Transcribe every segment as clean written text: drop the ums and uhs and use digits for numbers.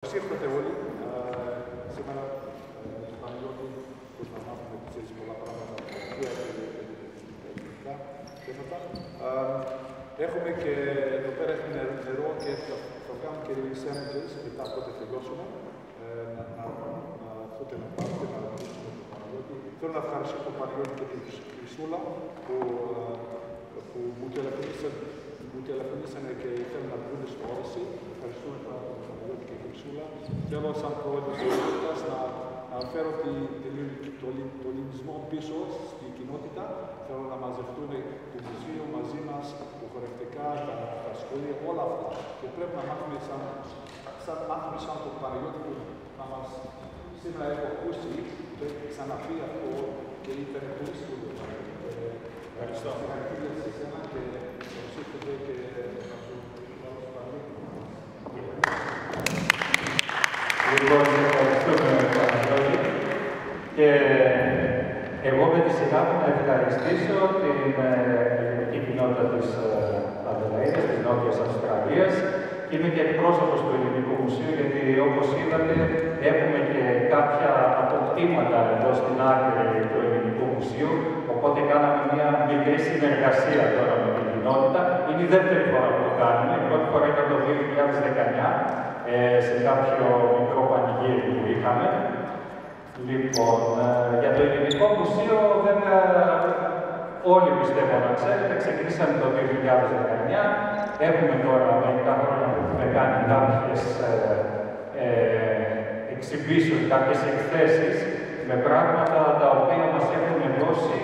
Ήρθατε όλοι. Σήμερα στο Παναγιώτη πώς να μάθουμε πολλά πράγματα από ελληνικά θέματα. Έχουμε και εδώ πέρα νερό και θα κάνουμε και release sandwiches μετά από ό,τι τελειώσουμε. Αυτό να πάρετε, να ρωτήσουμε τον Παναγιώτη. Θέλω να ευχαριστήσω τον Παναγιώτη και την Χρυσούλα που μου τηλεφωνήσανε και ήθελαν να βγουν στο Όριση. Ευχαριστούμε τον Παναγιώτη και την Χρυσούλα. Θέλω σαν πρόεδρος της κοινότητας να φέρω το ελληνισμό πίσω στη κοινότητα. Θέλω να μαζευτούν το μουσείο μαζί μας, το χορευτικά, τα σχολεία, όλα αυτά. Και πρέπει να μάθουμε σαν τον Παναγιώτη που να μας σήμερα έχω ακούσει, το έχει ξαναπεί αυτό και ήταν πολύ σπουδαίο. Ευχαριστώ. Συγχαρητήρια σε εσένα και καλώς ήρθατε και να σου βάλω στο Παναγιώτη. Λοιπόν, ευχαριστούμε Παναγιώτη και εγώ με τη σειρά μου να ευχαριστήσω την ελληνική κοινότητα της Αδελαίδας, της Νότιας Αυστραλίας. Είμαι και εκπρόσωπος του Ελληνικού Μουσείου, γιατί όπως είδατε έχουμε και κάποια αποκτήματα εδώ στην άκρη του Ελληνικού Μουσείου. Οπότε κάναμε μια μικρή συνεργασία τώρα με την κοινότητα. Είναι η δεύτερη φορά που το κάνουμε. Η πρώτη φορά ήταν το 2019 σε κάποιο μικρό πανηγύρι που είχαμε. Λοιπόν, για το Ελληνικό Μουσείο, βέβαια, όλοι πιστεύω να ξέρετε, ξεκινήσαμε το 2019. Έχουμε τώρα μερικά χρόνια που έχουμε κάνει κάποιες exhibitions, κάποιες εκθέσεις με πράγματα τα οποία μας έχουν δώσει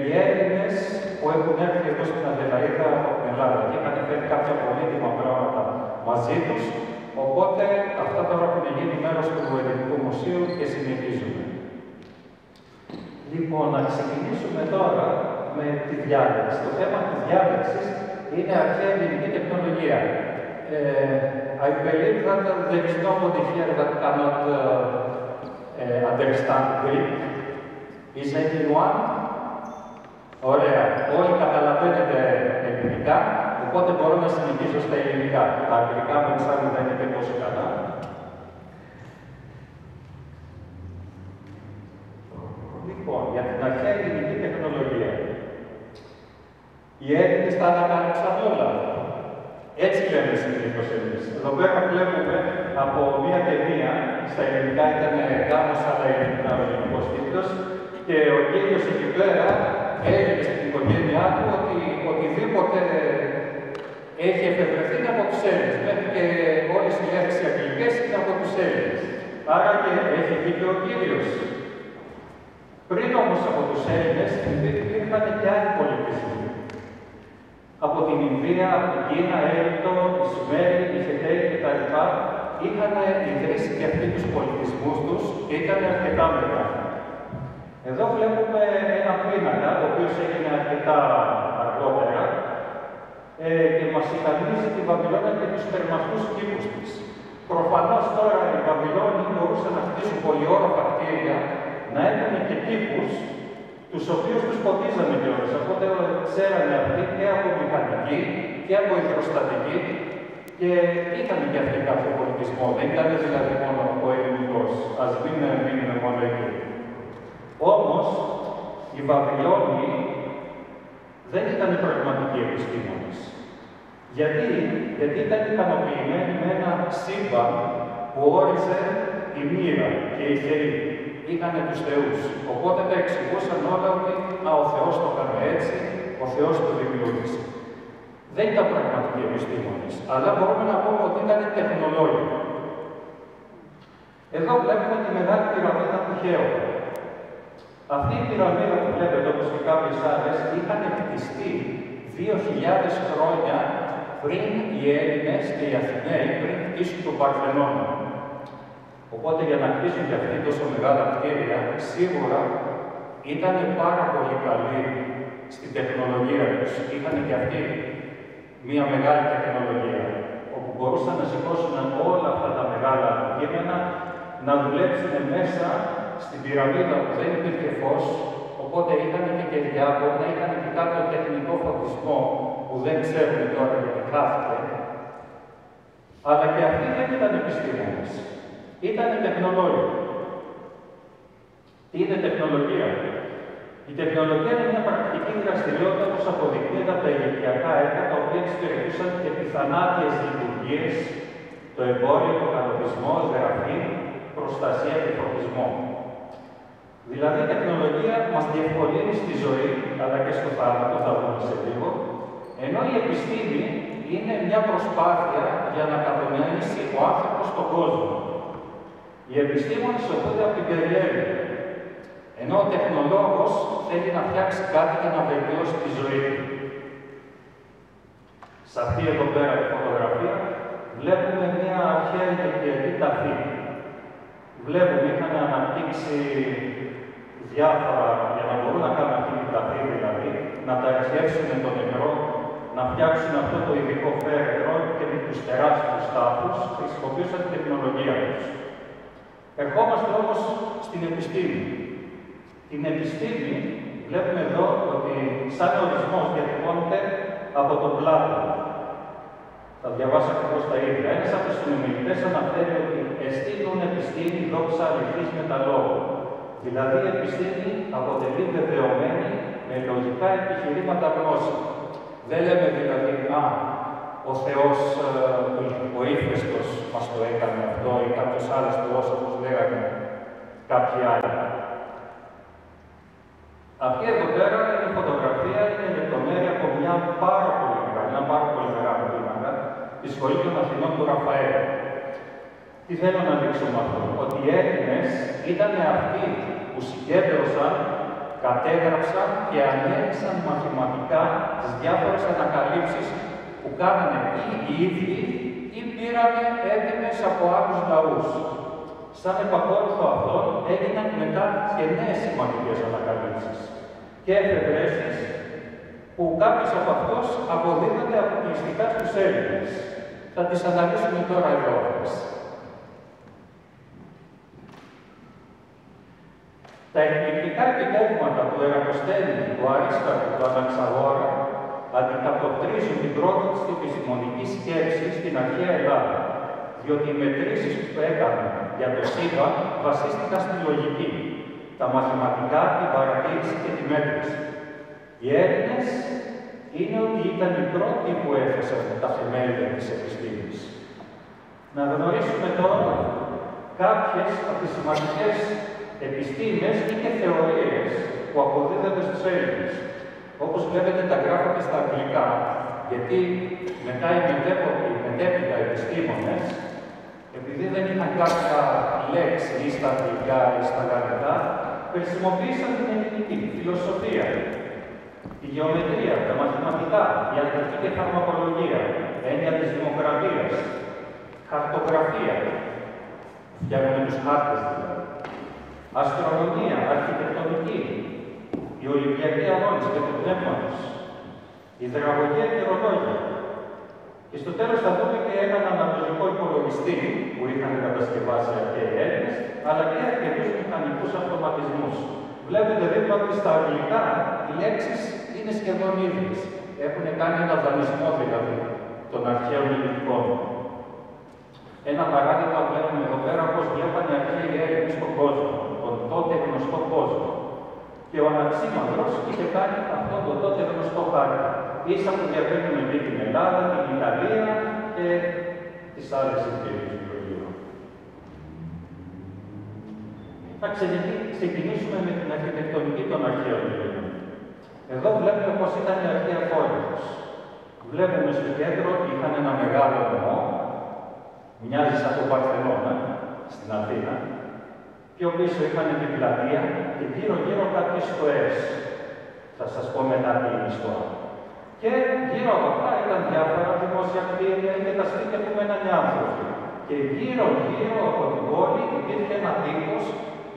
οι Έλληνες που έχουν έρθει εδώ στην Αδελαίδα από την Ελλάδα και είχαν φέρει κάποια πολύτιμα πράγματα μαζί τους. Οπότε αυτά τώρα έχουν γίνει μέρος του Ελληνικού Μουσείου και συνεχίζουμε. Λοιπόν, να ξεκινήσουμε τώρα με τη διάλεξη. Το θέμα της διάλεξης είναι αρχαία ελληνική τεχνολογία. I believe that there is nobody here that cannot understand Greek. Is anyone? Ωραία. Όλοι καταλαβαίνετε ελληνικά, οπότε μπορώ να συνεχίσω στα ελληνικά. Τα αγγλικά μου εξάλλου δεν είναι τόσο καλά. Λοιπόν, για την αρχαία ελληνική τεχνολογία. Οι Έλληνες τα ανακάλυψαν όλα. Έτσι λέμε συνήθως εμείς. Εδώ πέρα βλέπουμε από μία ταινία, στα ελληνικά ήταν Γάμος, αλλά ήταν ο ελληνικός τίτλος, και ο κύριος εκεί πέρα έλεγε στην οικογένειά του ότι οτιδήποτε έχει εφευρεθεί είναι από τους Έλληνες. Μέχρι και όλες οι λέξεις αγγλικές είναι από τους Έλληνες. Άρα και έχει δίκιο ο κύριος. Πριν όμως από τους Έλληνες υπήρχαν και άλλοι πολιτισμοί. Από την Ινδία, από την Κίνα, Αίγυπτο, οι Σουμέροι, οι Χεταίοι κτλ. Είχαν ιδρύσει και αυτοί τους πολιτισμούς τους και ήταν αρκετά μεγάλοι. Εδώ βλέπουμε ένα πίνακα, ο οποίος έγινε αρκετά αργότερα και μας ικανίζει τη Βαβυλώνα και τους θερμαστούς κήπους της. Προφανώς τώρα οι Βαβυλώνοι μπορούσαν να χτίσουν πολυόροφα κτίρια, να έχουν και κήπους, τους οποίους τους ποτίζανε κιόλας. Οπότε ξέρανε αυτοί και από μηχανική και από υδροστατική και είχαν και αυτοί κάποιο πολιτισμό. Δεν ήταν δηλαδή μόνο ο ελληνικός. Ας μην μείνουμε μόνο εκεί. Όμως, οι Βαβυλώνοι δεν ήταν πραγματικοί επιστήμονες. Γιατί ήταν ικανοποιημένοι με ένα σύμπαν που όριζε η μοίρα και οι θεοί. Είχαν τους θεούς. Οπότε τα εξηγούσαν όλα ότι ο Θεός το έκανε έτσι, ο Θεός το δημιούργησε. Δεν ήταν πραγματικοί επιστήμονες, αλλά μπορούμε να πούμε ότι ήταν τεχνολόγοι. Εδώ βλέπουμε τη μεγάλη πυραμίδα του Χέοπα. Αυτή η πυραμίδα που βλέπετε, όπως και κάποιες άλλες, είχαν χτιστεί 2.000 χρόνια πριν οι Έλληνες και οι Αθηναίοι πριν χτίσουν τον Παρθενώνα. Οπότε για να χτίσουν και αυτοί τόσο μεγάλα κτίρια, σίγουρα ήταν πάρα πολύ καλοί στην τεχνολογία τους. Είχαν και αυτοί μία μεγάλη τεχνολογία, όπου μπορούσαν να σηκώσουν όλα αυτά τα μεγάλα αντικείμενα, να δουλέψουν μέσα στην πυραμίδα που δεν υπήρχε φως, οπότε είχαν και κεριά, μπορεί να είχαν και κάποιο τεχνικό φωτισμό που δεν ξέρουμε τώρα γιατί χάθηκε. Αλλά και αυτοί δεν ήταν επιστήμονες. Ήταν τεχνολόγοι. Τι είναι τεχνολογία? Η τεχνολογία είναι μια πρακτική δραστηριότητα όπως αποδεικνύεται από τα ηλικιακά έργα, τα οποία εξυπηρετούσαν και πιθανάτιες λειτουργίες, το εμπόριο, το κανονισμό, γραφή, προστασία και φωτισμό. Δηλαδή, η τεχνολογία μας διευκολύνει στη ζωή, αλλά και στο θάνατο, θα δούμε σε λίγο, ενώ η επιστήμη είναι μια προσπάθεια για να κατανοήσει ο άνθρωπος τον κόσμο. Οι επιστήμονες σωθούνται από την περιέργεια, ενώ ο τεχνολόγος θέλει να φτιάξει κάτι για να βελτιώσει τη ζωή του. Σε αυτή εδώ πέρα τη φωτογραφία βλέπουμε μια αρχαία ηλικιακή ταφή. Βλέπουμε, είχαν αναπτύξει διάφορα για να μπορούν να κάνουν αυτή την ταφή, δηλαδή να ταξιδέψουν το νερό, να φτιάξουν αυτό το ειδικό φέρετρο και με τους τεράστιους τάφους χρησιμοποιούσαν την τεχνολογία τους. Ερχόμαστε όμως στην επιστήμη. Την επιστήμη βλέπουμε εδώ ότι σαν ορισμός διατυπώνεται από τον Πλάτωνα. Θα διαβάσω ακριβώς τα ίδια. Ένας από τους συνομιλητές αναφέρει ότι εστίνουν επιστήμη δόξα αληθής με τα λόγου. Δηλαδή η επιστήμη αποτελεί βεβαιωμένη με λογικά επιχειρήματα γνώση. Δεν λέμε δηλαδή, ο Θεός, ο ύφεστος μας το έκανε αυτό ή κάποιος άλλος Θεός, όπως λέγανε κάποιοι άλλοι. Αυτή εδώ πέρα είναι η φωτογραφία, είναι η λεπτομέρεια από μια πάρα πολύ μεγάλη πίνακα τη Σχολή των Αθηνών του Ραφαέλ. Τι θέλω να δείξω με αυτό? Ότι οι Έλληνες ήταν αυτοί που συγκέντρωσαν, κατέγραψαν και ανέλησαν μαθηματικά τις διάφορες ανακαλύψεις που κάνανε ή οι ίδιοι ή πήρανε έτοιμες από άλλους λαούς. Σαν επακόλουθο αυτών έγιναν μετά και νέες σημαντικές ανακαλύψεις και εφευρέσεις που κάποιες από αυτούς αποδίδονται αποκλειστικά στους Έλληνες. Θα τις αναλύσουμε τώρα εδώ αυτές. Τα εκπληκτικά επιτεύγματα του Ερατοσθένη, του Αρίσταρχου, του Αναξαγόρα αντικατοπτρίζουν την πρώτη της επιστημονική σκέψη στην αρχαία Ελλάδα, διότι οι μετρήσεις που έκαναν για το σύμπαν βασίστηκαν στη λογική, τα μαθηματικά, την παρατήρηση και τη μέτρηση. Οι Έλληνες είναι ότι ήταν οι πρώτοι που έθεσαν τα θεμέλια της επιστήμης. Να γνωρίσουμε τώρα κάποιες από τις σημαντικές επιστήμες ή και θεωρίες που αποδίδονται στους Έλληνες. Όπως βλέπετε, τα γράφω και στα αγγλικά, γιατί μετά οι μετέπειτα επιστήμονες, επειδή δεν είχαν κάποια λέξη ή στα αγγλικά ή στα γαλλικά, χρησιμοποίησαν την ελληνική φιλοσοφία, τη γεωμετρία, τα μαθηματικά, η ιατρική και φαρμακολογία, έννοια της δημοκρατίας, χαρτογραφία, φτιάχνουμε τους χάρτες δηλαδή, αστρονομία, αρχιτεκτονική, οι Ολυμπιακοί αγώνες και το πνεύμα τους, υδραγωγία και ρολόγια. Και στο τέλος θα δούμε και έναν αναλογικό υπολογιστή που είχαν κατασκευάσει αρχαίοι Έλληνες, αλλά και αρκετούς μηχανικούς αυτοματισμούς. Βλέπετε δίπλα ότι στα αγγλικά οι λέξεις είναι σχεδόν ίδιες. Έχουν κάνει ένα δανεισμό δηλαδή των αρχαίων ελληνικών. Ένα παράδειγμα βλέπουμε εδώ πέρα πώς βλέπαν οι αρχαίοι Έλληνες στον κόσμο, τον τότε γνωστό κόσμο. Και ο Αναξίμανδρος είχε κάνει αυτόν τον τότε γνωστό χάρτη. Ίσα που διαβαίνουμε και την Ελλάδα, την Ιταλία και τις άλλες ευκαιρίες του γύρω. Θα ξεκινήσουμε με την αρχιτεκτονική των αρχαίων Ελλήνων. Εδώ βλέπουμε πώς ήταν η αρχαία πόλεμος. Βλέπουμε στο κέντρο ότι είχαν ένα μεγάλο νομό, μοιάζει σαν το Παρθενώνα, στην Αθήνα. Πιο πίσω είχαν την πλατεία και γύρω-γύρω κάποιες στοές. Θα σας πω μετά την ιστορία. Και γύρω από αυτά ήταν διάφορα δημόσια κτίρια και τα σπίτια που μέναν οι άνθρωποι. Και γύρω-γύρω από την πόλη υπήρχε ένα τείχος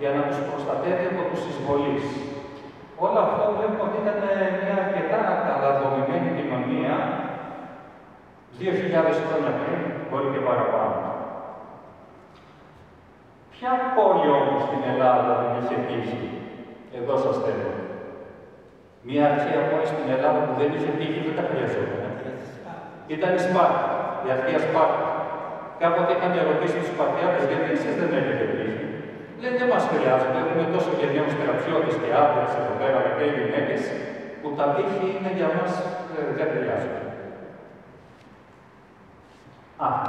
για να τους προστατεύει από τους εισβολείς. Όλο αυτό βλέπουμε ότι ήταν μια αρκετά καλά δομημένη κοινωνία 2.000 χρόνια πριν, μπορεί και παραπάνω. Ποια πόλη όμως στην Ελλάδα δεν είχε τύχη? Εδώ σας θέλω. Μια αρχαία πόλη στην Ελλάδα που δεν είχε τύχη δεν τα χρειαζόταν. Ήταν η Σπάρτη, η αρχαία Σπάρτη. Κάποτε είχαν ερωτήσει τους Σπαρτιάτες, γιατί εσείς δεν έχετε τύχη. Λέει, δεν μας χρειάζεται, έχουμε τόσο γενναίους στρατιώτες και άντρες εδώ πέρα και γυναίκες, που τα τύχη είναι για μας, δεν χρειάζεται.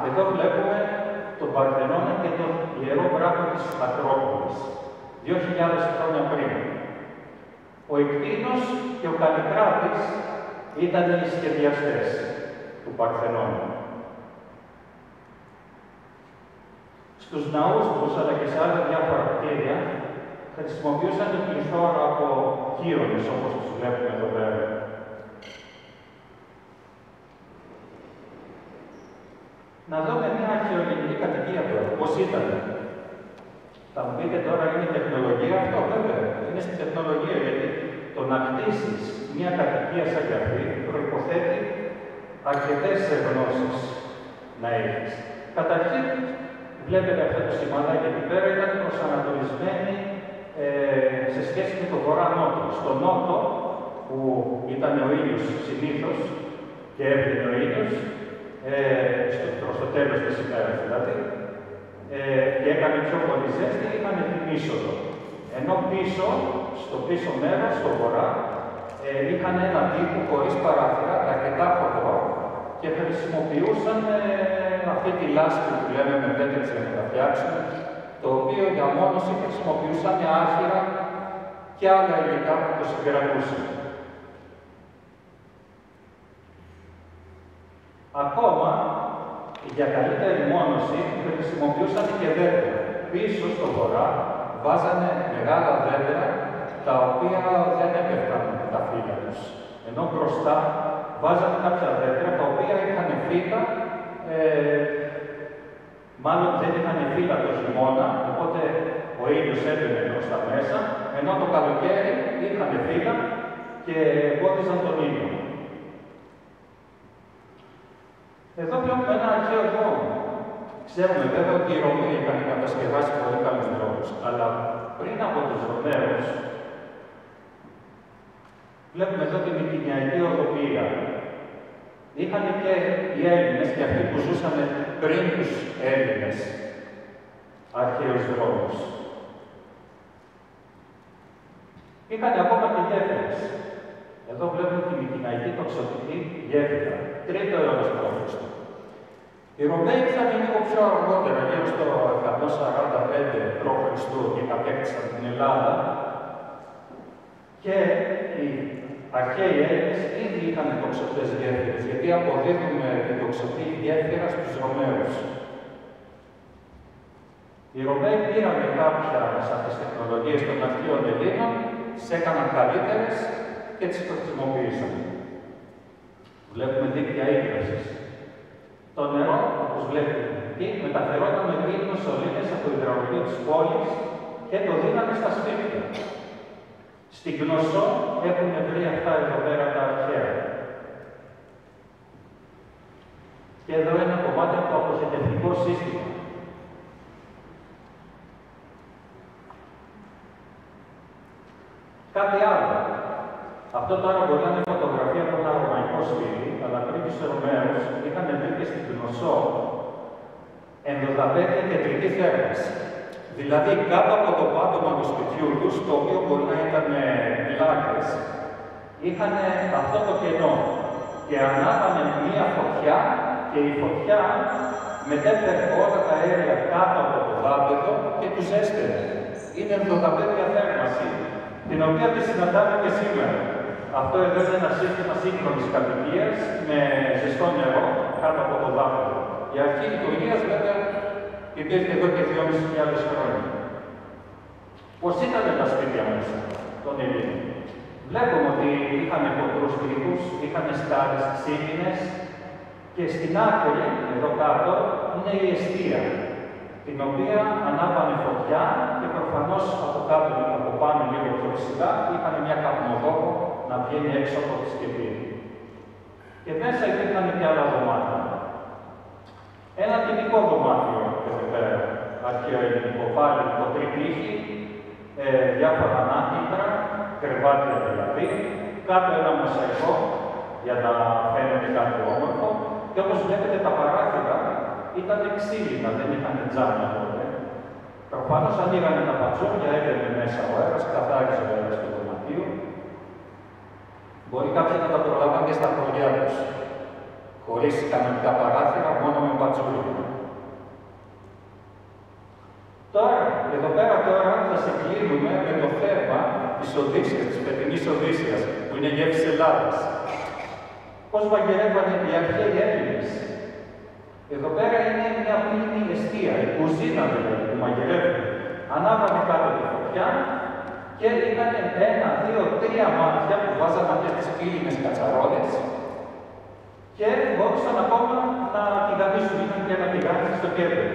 Εδώ βλέπουμε τον Παρθενώνα και τον ιερό βράχο της Ακρόπολης, 2.000 χρόνια πριν. Ο Ικτίνος και ο Καλικράτης ήταν οι σχεδιαστές του Παρθενώνα. Στους ναούς τους, αλλά και σε άλλα διάφορα κτίρια, χρησιμοποιούσαν την πληθώρα από κύονες, όπως τους βλέπουμε εδώ πέρα. Να δούμε μια αρχαιολογική κατοικία τώρα, πώς ήταν. Θα μου πείτε τώρα, είναι τεχνολογία αυτό, βέβαια. Είναι στην τεχνολογία, γιατί το να κτίσεις μια κατοικία σαν κι αυτή προϋποθέτει αρκετές γνώσεις να έχεις. Καταρχήν, βλέπετε αυτό το σημαδάκι εκεί πέρα, ήταν προσανατολισμένη σε σχέση με το βορρά-νότο. Στο νότο, που ήταν ο ήλιος συνήθως και έβγαινε ο ήλιος, προς το τέλος της ημέρας δηλαδή, και έκανε πιο πολύ ζέστη, είχαν την είσοδο. Ενώ πίσω, στο πίσω μέρος, στο βορρά, είχαν ένα τείχο χωρίς παράθυρα, αρκετά χοντρό, και χρησιμοποιούσαν αυτή τη λάσπη που λέμε με πέτρες για να τα φτιάξουν, το οποίο για μόνος χρησιμοποιούσαν άχυρα και άλλα υλικά που το συγκρατούσαν. Ακόμα, για καλύτερη μόνωση, χρησιμοποιούσαν και δέντρα. Πίσω στο βορρά βάζανε μεγάλα δέντρα, τα οποία δεν έπεφταν τα φύλλα τους. Ενώ μπροστά βάζανε κάποια δέντρα, τα οποία είχαν φύλλα, μάλλον δεν είχαν φύλλα το χειμώνα, οπότε ο ήλιος έμπαινε προς τα μέσα, ενώ το καλοκαίρι είχαν φύλλα και εμπόδιζαν τον ήλιο. Εδώ βλέπουμε ένα αρχαίο δρόμο. Ξέρουμε βέβαια ότι οι Ρωμαίοι είχαν κατασκευάσει πολύ καλούς δρόμους, αλλά πριν από τους Ρωμαίους, βλέπουμε εδώ την Μυτινιακή οδοποιία. Είχαν και οι Έλληνες και αυτοί που ζούσαν πριν τους Έλληνες αρχαίους δρόμους. Είχαν ακόμα και γέφυρες. Εδώ βλέπουμε τη Μυτιναϊκή τοξοτική γέφυρα, 3ο αιώνα π.Χ. Οι Ρωμαίοι ήρθαν λίγο πιο αργότερα, γύρω στο 145 π.Χ. και κατέκτησαν την Ελλάδα, και οι αρχαίοι Έλληνες ήδη είχαν τοξωτές γέφυρες, γιατί αποδίδουν την τοξωτή γέφυρα στους Ρωμαίους. Οι Ρωμαίοι πήραν κάποιες από τις τεχνολογίες των αρχαίων Ελλήνων, τις έκαναν καλύτερες και τις χρησιμοποίησαν. Βλέπουμε δίκτυα ύδρασης. Το νερό, όπως βλέπετε εκεί, μεταφερόταν με πύληνες σωλήνες από το υδραυλικό της πόλης και το δίνανε στα σπίτια. Στην Κνωσό έχουν βρει αυτά εδώ πέρα τα αρχαία. Και εδώ ένα κομμάτι από το αποχετευτικό σύστημα. Κάτι άλλο. Αυτό τώρα μπορεί να είναι φωτογραφία από ένα ρωμαϊκό σπίτι, αλλά πριν τους Ρωμαίους είχαν βρει και στην Κνωσό ενδοδαπέδια κεντρική θέρμανση. Δηλαδή κάτω από το πάτωμα του σπιτιού τους, το οποίο μπορεί να ήταν πλάκες, είχαν αυτό το κενό και ανάβανε μία φωτιά και η φωτιά μετέφερε όλα τα αέρια κάτω από το δάπεδο και τους έστελνε. Είναι ενδοδαπέδια θέρμανση, την οποία τη συναντάμε και σήμερα. Αυτό εδώ είναι ένα σύστημα σύγχρονης κατοικίας με ζεστό νερό κάτω από το δάπεδο. Η αρχή λειτουργίας βέβαια υπήρχε εδώ και 2.500 χρόνια. Πώς ήταν τα σπίτια μέσα των Ελλήνων? Βλέπουμε ότι είχαν κοντρούς τοίχους, είχαν σκάλες ξύλινες και στην άκρη, εδώ κάτω, είναι η εστία, την οποία ανάβανε φωτιά και προφανώς από κάτω, από πάνω λίγο πιο ψηλά, είχαν μια καπνοδόκο να βγαίνει έξω από τη σκεπή. Και μέσα υπήρχαν και άλλα δωμάτια. Ένα τυπικό δωμάτιο εδώ πέρα, αρχαίο ελληνικό, πάλι κοντρή τύχη, διάφορα ανάκυτρα, κρεβάτια δηλαδή, κάτω ένα μοσαϊκό για να φαίνεται κάτι όμορφο, και όπως βλέπετε τα παράθυρα ήταν ξύλινα, δεν είχαν τζάμια τότε. Προφανώς ανοίγανε τα πατσόνια, έμπαινε μέσα ο αέρας, καθάριζε ο αέρας στο δωματίο. Μπορεί κάποιοι να τα προλάβαν και στα χωριά τους, χωρίς κανονικά παράθυρα, μόνο με πατσούλια. Τώρα, εδώ πέρα τώρα θα σε κλείνουμε με το θέμα της Οδύσσειας, της φετινής Οδύσσειας, που είναι γεύση Ελλάδας. Πώς μαγειρεύανε οι αρχαίοι Έλληνες. Εδώ πέρα είναι μια πύληνη εστία, η κουζίνα δηλαδή, που μαγειρεύουν. Ανάβανε κάτω τη φωτιά και ήταν 1, 2, 3 μάτια που βάζανε αυτές τις πύληνες κατσαρόλες και μπορούσαν ακόμα να τηγανίσουν, είχαν και ένα τηγάνι στο κέντρο.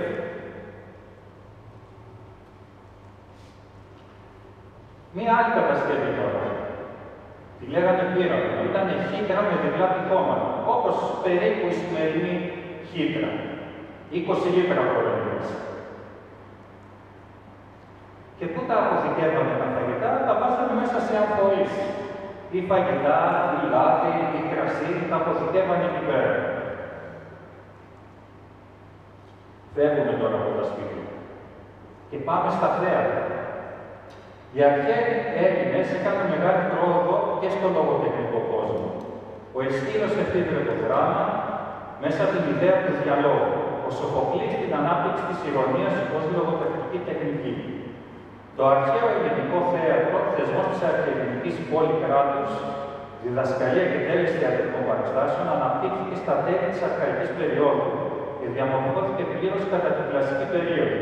Μία άλλη κατασκευή τώρα. Τη λέγανε πύραυλο. Ήταν χύτρα με διπλά πηχώματα, όπως περίπου η σημερινή χύτρα. 20 λίτρα χωρές. Και πού τα αποθηκεύανε τα φαγητά, τα βάζανε μέσα σε αμφορείς. Ή φαγητά, ή λάδι, ή κρασί, τα αποθηκεύανε εκεί πέρα. Φεύγουμε τώρα από τα σπίτια. Και πάμε στα θέατρα. Οι αρχαίοι Έλληνες έκαναν μεγάλη πρόοδο και στο λογοτεχνικό κόσμο. Ο Αισχύλος εφήβρε το δράμα μέσα από την ιδέα του διαλόγου. Ο Σοφοκλής την ανάπτυξη της ηρωνίας ως λογοτεχνική τεχνική. Το αρχαίο ελληνικό θέατρο, θεσμός της αρχαιελληνικής πολυκράτους, διδασκαλία και τέλεση θεατρικών παραστάσεων, αναπτύχθηκε στα τέλη της αρχαϊκής περίοδου και διαμορφώθηκε πλήρως κατά την κλασική περίοδο.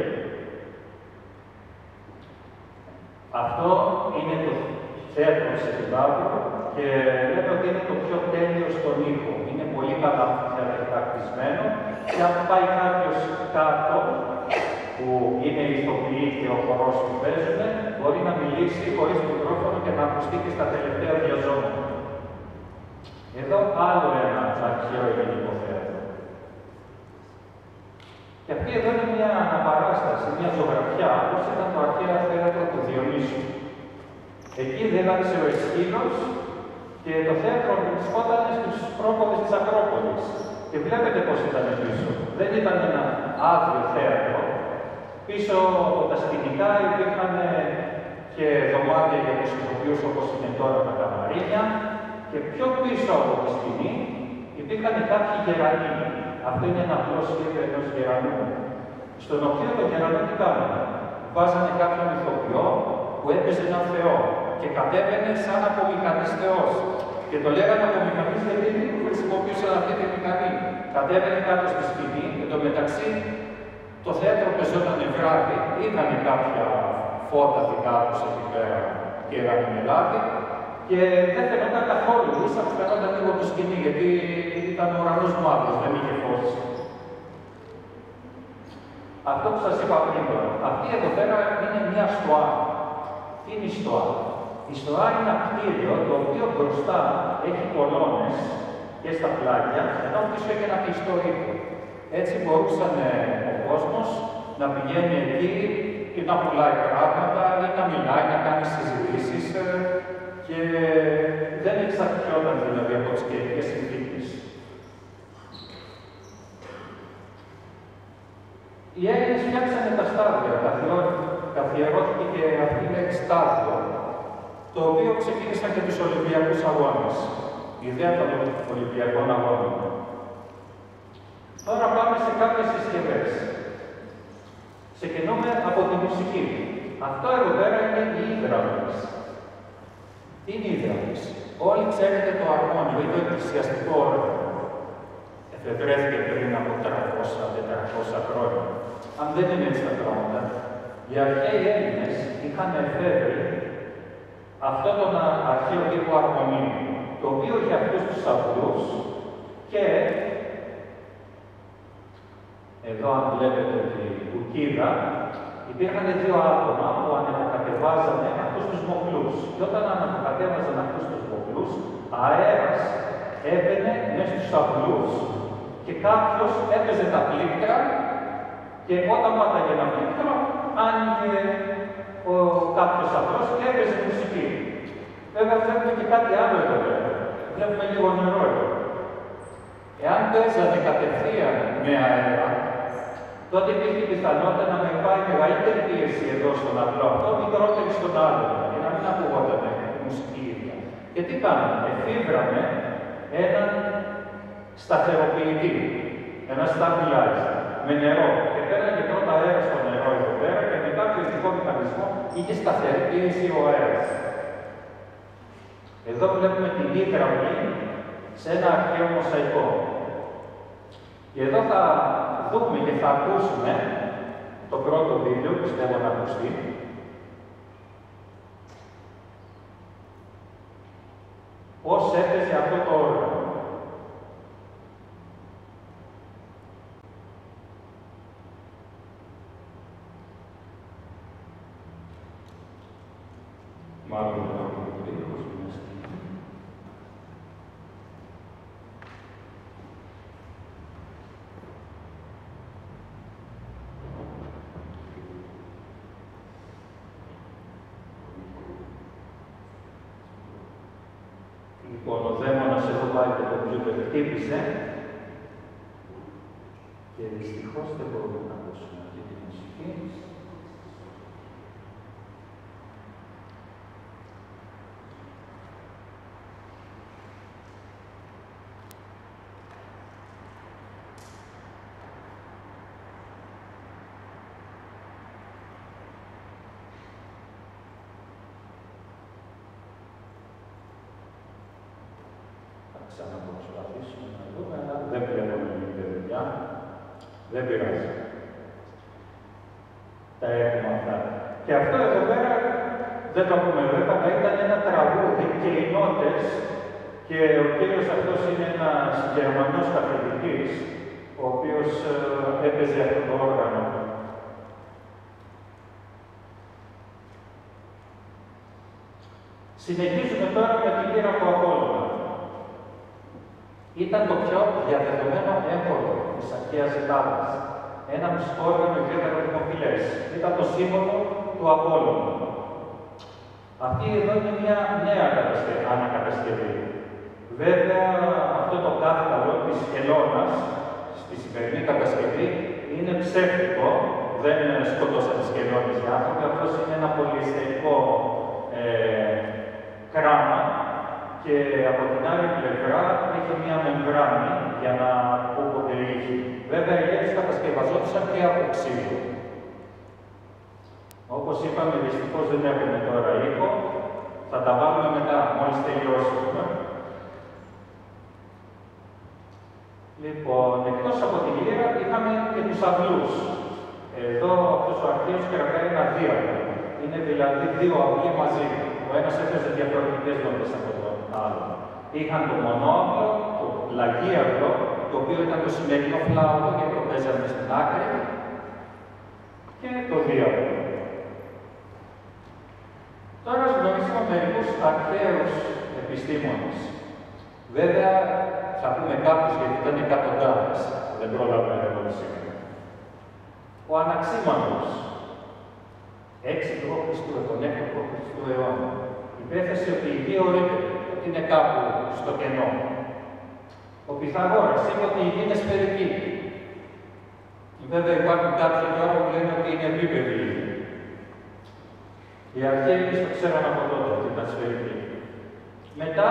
Αυτό είναι το θέατρο της Ελλάδου και λέμε ότι είναι το πιο τέλειο στον ήχο. Είναι πολύ καλά θεατρικά και αν πάει κάποιος κάτω, που είναι οι ηθοποιοί και ο χορός που παίζουν, μπορεί να μιλήσει χωρίς μικρόφωνο και να ακουστεί και στα τελευταία διαζώματα. Εδώ άλλο ένα αρχαίο ελληνικό θέατρο. Και αυτή εδώ είναι μια αναπαράσταση, μια ζωγραφιά, όπως ήταν το αρχαίο θέατρο του Διονύσου. Εκεί δίδαξε ο Αισχύλος και το θέατρο βρισκόταν στους πρόποδες της Ακρόπολης. Και βλέπετε πώς ήταν πίσω. Δεν ήταν ένα άδειο θέατρο. Πίσω από τα σκηνικά υπήρχαν και δωμάτια για τους ηθοποιούς όπως είναι τώρα τα καμαρίνια. Και πιο πίσω από τη σκηνή υπήρχαν κάποιοι γερανοί. Αυτό είναι ένα απλό σχέδιο ενός γερανού. Στον οποίο το γερανό τι κάνανε. Βάζανε κάποιον ηθοποιό που έπαιζε έναν θεό και κατέβαινε σαν απομηχανής θεός. Και το λέγανε απομηχανής γιατί χρησιμοποιούσαν αυτή τη μηχανή. Κατέβαινε κάτω στη σκηνή, εν τω μεταξύ το θέατρο πεζόταν βράδυ, είχαν κάποια φώτα δικά τους εκεί πέρα και έγανε με λάδι και δεν φαινόταν καθόλου, ίσα που φαινόταν λίγο το σκηνή γιατί ήταν ο ουρανός μαύρος, δεν είχε φως. Αυτό που σας είπα πριν τώρα, αυτή εδώ πέρα είναι μια στοά. Τι είναι η στοά? Η στοά είναι ένα κτίριο το οποίο μπροστά έχει κολόνες και στα πλάγια, ενώ πίσω έχει ένα κλειστό οίκο. Έτσι μπορούσαν ο κόσμος να πηγαίνει εκεί και να πουλάει πράγματα ή να μιλάει, να κάνει συζητήσεις και δεν εξαρτιόταν δηλαδή από τις καιρικές συνθήκες. Οι Έλληνες φτιάξανε τα στάδια, καθιερώθηκε και αυτή η λέξη στάδιο, το οποίο ξεκίνησαν και τους Ολυμπιακούς Αγώνες. Η ιδέα των Ολυμπιακών Αγώνων. Τώρα πάμε σε κάποιες συσκευές. Ξεκινούμε από τη μουσική. Αυτό εδώ πέρα είναι η ύδραυλης. Τι είναι η ύδραυλης? Όλοι ξέρετε το αρμόνιο ή το εκκλησιαστικό όργανο. Εφευρέθηκε πριν από 300-400 χρόνια. Αν δεν είναι έτσι τα πράγματα, οι αρχαίοι Έλληνες είχαν εφεύρει αυτό τον αρχαίο τύπο αρμονίου, το οποίο είχε αυτούς τους αυλούς και εδώ αν βλέπετε τη κουκίδα, υπήρχαν δύο άτομα που ανακατεβάζανε αυτούς τους μοχλούς. Και όταν ανακατέβαζαν αυτούς τους μοχλούς, αέρας έμπαινε μέσα στους αυλούς και κάποιος έπαιζε τα πλήκτρα και όταν πάταγε ένα πλήκτρο, άνοιγε κάποιος αυλός και έπαιζε μουσική. Βέβαια βλέπουμε και κάτι άλλο εδώ πέρα. Βλέπουμε λίγο νερό εδώ. Εάν παίζανε κατευθείαν με αέρα, τότε υπήρχε η πιθανότητα να με πάει μεγαλύτερη πίεση εδώ στον απλό αυτό, μικρότερη στον άλλο, και να μην ακουγόταν η μουσική ίδια. Και τι κάναμε, εφήβραμε έναν σταθεροποιητή, ένα stabilizer, με νερό. Και πέραγε πρώτα αέρα στο νερό εδώ πέρα και με κάποιο ειδικό μηχανισμό είχε σταθερή πίεση ο αέρας. Εδώ βλέπουμε την υδραυλή σε ένα αρχαίο μοσαϊκό. Και εδώ θα δούμε και θα ακούσουμε το πρώτο βίντεο, πιστεύω να ακουστεί. Πώς έπαιζε αυτό το όργανο. Μάλλον δεν έχω το δίχως μέσα. Λοιπόν, ο δαίμονας εδώ πάει το κομπιούτερ χτύπησε και δυστυχώς δεν μπορούμε να ακούσουμε αυτή τη μουσική. Ξαναπροσπαθήσουμε να δούμε, αλλά δεν βλέπουμε την δουλειά. Δεν πειράζει. Τα έχουμε αυτά. Και αυτό εδώ πέρα, δεν το πούμε βέβαια, ήταν ένα τραγούδι και οι νότες, και ο κύριος αυτός είναι ένας Γερμανός καθηγητής, ο οποίος έπαιζε αυτό το όργανο. Συνεχίζουμε τώρα με την κύρα του Απόλλωνα. Ήταν το πιο διαδεδομένο έμβολο της αρχαίας Ελλάδας. Ένα μουσικό όργανο ιδιαίτερα δημοφιλές. Ήταν το σύμβολο του Απόλλωνα. Αυτή εδώ είναι μια νέα ανακατασκευή. Βέβαια, αυτό το κάθεταλο της Ελώνας, στη σημερινή κατασκευή, είναι ψεύτικο. Δεν σκοτώσαν τις Ελώνες οι άνθρωποι. Αυτός είναι ένα πολυαισθητικό κράμα. Και από την άλλη πλευρά έχει μία μεμβράνη για να ακούγονται ήχοι. Βέβαια, οι λέξεις κατασκευαζόντουσαν και από ξύλο. Όπως είπαμε, δυστυχώς δεν έχουμε τώρα ήχο. Θα τα βάλουμε μετά, μόλις τελειώσουμε. Λοιπόν, εκτός από τη λύρα, είχαμε και τους αυλούς. Εδώ αυτός ο αρχαίος κρατάει ένα δίαβολο. Είναι δηλαδή δύο αυλοί μαζί. Ο ένας έπαιζε διαφορετικές νότες από τον άλλο. Είχαν το μονόαυλο, το λαγίαυλο, το οποίο ήταν το σημερινό φλάουτο, γιατί το παίζαμε στην άκρη, και το διάβολο. Τώρα γνωρίζουμε μερικούς αρχαίους επιστήμονες. Βέβαια, θα πούμε κάποιους γιατί ήταν εκατοντάδες. Δεν πρόλαβα να το σήμερα. Ο Αναξίμαντρος, 6 π.Χ. τον 6ο π.Χ. αιώνα, υπέθεσε ότι η γη ορίζεται, ότι είναι κάπου στο κενό. Ο Πυθαγόρας είπε ότι η γη είναι σφαιρική. Βέβαια υπάρχουν κάποιοι τώρα που λένε ότι είναι επίπεδη η γη. Οι αρχαίοι το ξέραν από τότε ότι ήταν σφαιρική. Μετά,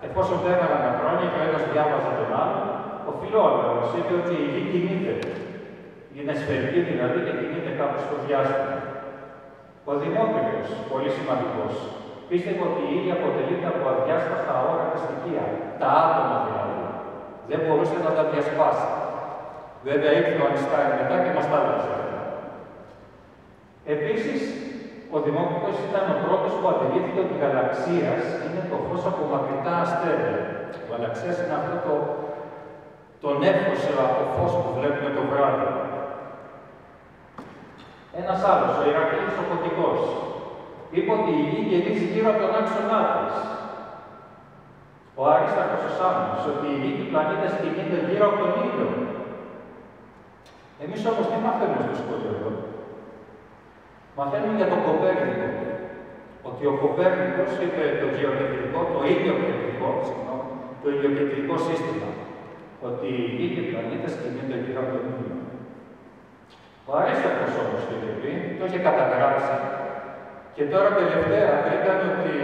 εφόσον πέρασαν τα χρόνια και ο ένας διάβαζε τον άλλο, ο Φιλόλογος είπε ότι η γη κινείται. Είναι σφαιρική δηλαδή και κινείται κάπου στο διάστημα. Ο Δημόκριτος, πολύ σημαντικός, πίστευε ότι η γη αποτελείται από αδιάσπαστα αόρατα στοιχεία, τα άτομα δηλαδή. Δεν μπορούσε να τα διασπάσει. Βέβαια ήρθε ο Αϊνστάιν μετά και μας τα έδωσε. Επίσης, ο Δημόκριτος ήταν ο πρώτος που αντιλήφθηκε ότι η γαλαξίας είναι το φως από μακριτά αστέρια. Ο γαλαξίας είναι αυτό το νέφος από φως που βλέπουμε το βράδυ. Ένας άλλος, ο Ηρακλής ο Κωτικός, είπε ότι η γη γυρίζει γύρω από τον άξονά της. Ο Αρίσταρχος ο Σάμος, ότι η γη του πλανήτες κινείται γύρω από τον ήλιο. Εμείς όμως τι μαθαίνουμε στο σχολείο εδώ. Μαθαίνουμε για τον Κοπέρνικο. Ότι ο Κοπέρνικος είπε το γεωκεντρικό, το ηλιοκεντρικό σύστημα. Ότι οι γη και οι πλανήτες κινούνται γύρω από τον ήλιο. Ο Αρίσταρχος όμως το είχε πει, το είχε καταγράψει και τώρα τελευταία βρήκαν ότι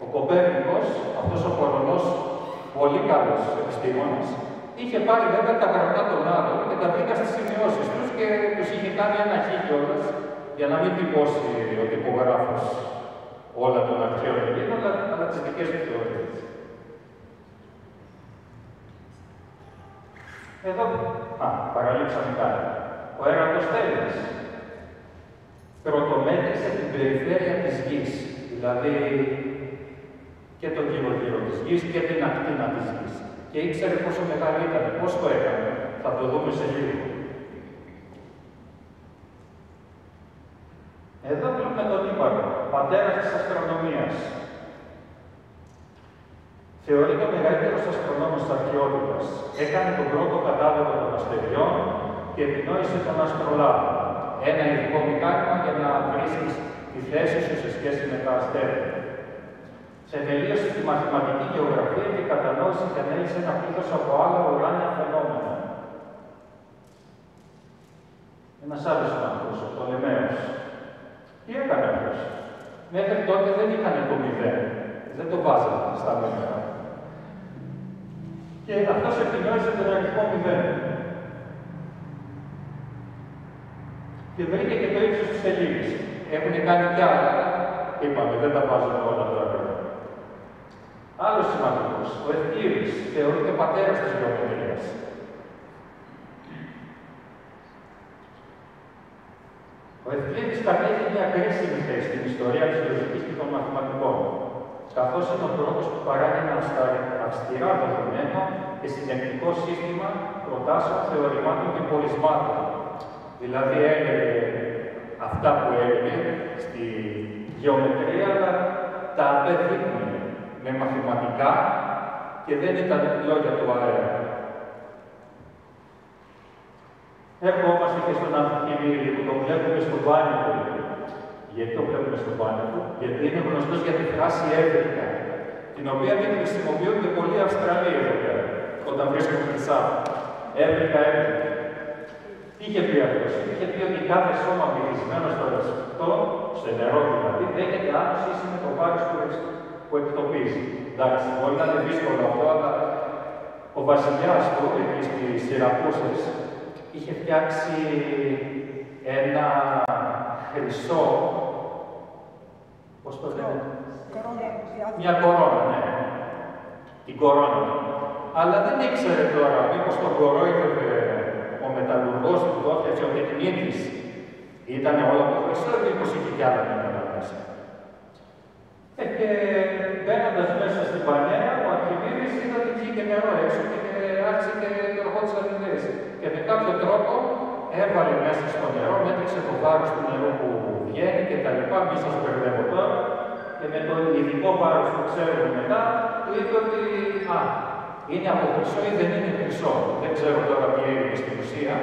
ο Κοπέρνικος, αυτός ο Πολωνός, πολύ καλός επιστήμονας, είχε πάρει βέβαια τα γραπτά των άλλων και τα βρήκα στις σημειώσεις τους και τους είχε κάνει ένα χ κιόλας για να μην τυπώσει ο τυπογράφος όλα των αρχαίων Ελλήνων, αλλά τις δικές του θεωρίες. Εδώ, παραλείψαμε κάτι. Ο Ερατοσθένης πρωτομέτρησε την περιφέρεια της γης, δηλαδή και το γύρω-γύρω της γης και την ακτίνα της γης. Και ήξερε πόσο μεγάλη ήταν, πώς το έκανε, θα το δούμε σε λίγο. Εδώ βλέπουμε τον Ύπαρο, πατέρας της αστρονομίας. Θεωρείται ο μεγαλύτερος αστρονόμος της αρχαιότητας. Έκανε τον πρώτο κατάλογο των αστεριών και επινόησε τον αστρολάβο. Ένα ειδικό μηχάνημα για να βρίσκεις τη θέση σου σε σχέση με τα αστέρια. Θεμελίωσε τη μαθηματική γεωγραφία και κατανόησε και ανέλησε ένα πλήθος από άλλα ουράνια φαινόμενα. Ένας άλλος άνθρωπος, ο Πτολεμαίος. Τι έκανε αυτός? Μέχρι τότε δεν είχαν το 0. Δεν το βάζανε στα νούμερα. Και αυτός επινόησε τον αριθμό 0. Και βρήκε και το ύψος της σελήνης. Έχουν κάνει κι άλλα. Είπαμε, δεν τα βάζουν όλα τώρα. Άλλος σημαντικός, ο Ευκλήδης, θεωρείται πατέρας της γεωμετρίας. Ο Ευκλήδης κατέχει μια κρίσιμη θέση στην ιστορία της λογικής και των μαθηματικών, καθώς είναι ο πρώτος που παράγει ένα αυστηρά δεδομένο και συνεκτικό σύστημα προτάσεων, θεωρημάτων και πορισμάτων. Δηλαδή έλεγε αυτά που έλεγε στη γεωμετρία, αλλά τα απεδείκνυε με μαθηματικά και δεν ήταν λόγια του αέρα. Ερχόμαστε και στον Αμφιχημίδη που τον βλέπουμε στο μπάνιο του. Γιατί το βλέπουμε στο μπάνιο του? Γιατί είναι γνωστός για τη φράση έβρικα, την οποία την χρησιμοποιούν και πολλοί Αυστραλοί εδώ πέρα, όταν βρίσκουν χρυσάφι. Έβρικα. Τι είχε πει αυτός? Είχε πει ότι κάθε σώμα μυρισμένο στο ρευστό, στο νερό δηλαδή, δέχεται άμεση με το βάρος που εκτοπίζει. Εντάξει, μπορεί να είναι δύσκολο αυτό, αλλά ο βασιλιάς του, εκεί στις Σιρακούσες, είχε φτιάξει ένα χρυσό, πώς το λένε, μια κορώνα, ναι, την κορώνα του. Αλλά δεν ήξερε τώρα μήπως τον κορόιδευε ο μεταλλουργός που το έφτιαξε, ο τεχνίτης, ήταν όλο το χρυσό, μήπως είχε κι άλλα μέταλλα μέσα. Και μπαίνοντας μέσα στην πανέρα, ο Αρχιμίδης είδε ότι βγήκε νερό έξω και άρχισε και ερχόντουσαν ιδέες. Και με κάποιο τρόπο έβαλε μέσα στο νερό, μέτρησε το βάρος του νερού που βγαίνει και τα λοιπά, μη σας μπερδεύω τώρα. Και με το ειδικό βάρος που ξέρουμε μετά, του είπε ότι είναι από χρυσό ή δεν είναι χρυσό. Δεν ξέρω τώρα τι έγινε στην ουσία.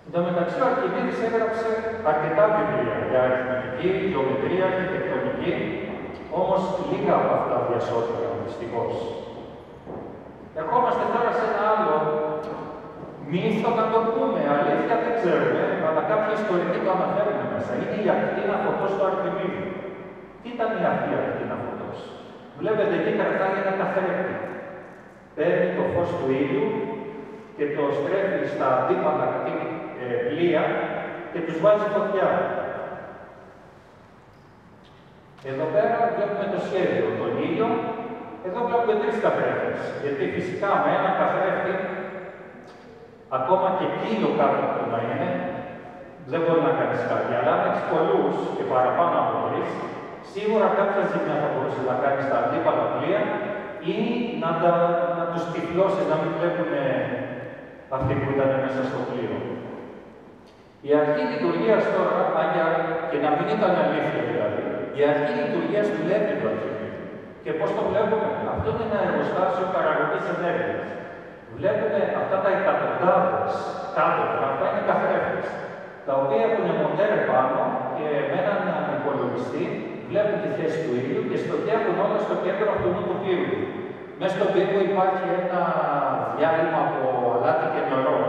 Εν τω μεταξύ, ο Αρχιμίδης έγραψε αρκετά βιβλία για αριθμητική, γεωμετρία, αρχιτεκτονική, όμως λίγα από αυτά διασώθηκαν, δυστυχώς. Ερχόμαστε τώρα σε ένα άλλο μύθο, να το πούμε, αλήθεια δεν ξέρουμε, αλλά κάποιοι ιστορικοί το αναφέρουν μέσα. Είναι η ακτίνα φωτός του Αρχιμίδη. Τι ήταν η αυτή η ακτίνα φωτός? Βλέπετε εκεί κρατάει ένα καθρέφτη. Παίρνει το φως του ήλιου και το στρέφει στα αντίπαλα πλοία και τους βάζει φωτιά. Εδώ πέρα βλέπουμε το σχέδιο, τον ήλιο. Εδώ βλέπουμε τρεις καθρέφτες. Γιατί φυσικά με ένα καθρέφτη, ακόμα και κύλιο κάτω από να είναι, δεν μπορεί να κάνεις κάτι. Αλλά αν έχεις πολλούς και παραπάνω από τρεις, σίγουρα κάποια ζημιά θα μπορούσε να κάνει στα αντίπαλα πλοία ή να τους τυφλώσεις, να μην βλέπουν αυτοί που ήταν μέσα στο πλοίο. Η αρχή λειτουργίας τώρα, και να μην ήταν αλήθεια δηλαδή, η αρχή λειτουργίας δουλεύει το Αρχιμίδη. Και πώς το βλέπουμε? Αυτό είναι ένα εργοστάσιο παραγωγής ενέργειας. Βλέπουμε αυτά τα εκατοντάδες κάτω, αυτά είναι καθρέφτες, τα οποία έχουν μοτέρ πάνω και με έναν υπολογιστή βλέπουν τη θέση του ήλιου και στοχεύουν όλα στο κέντρο αυτού του πύργου. Μέσα στον πύργο υπάρχει ένα διάλειμμα από αλάτι και νερό,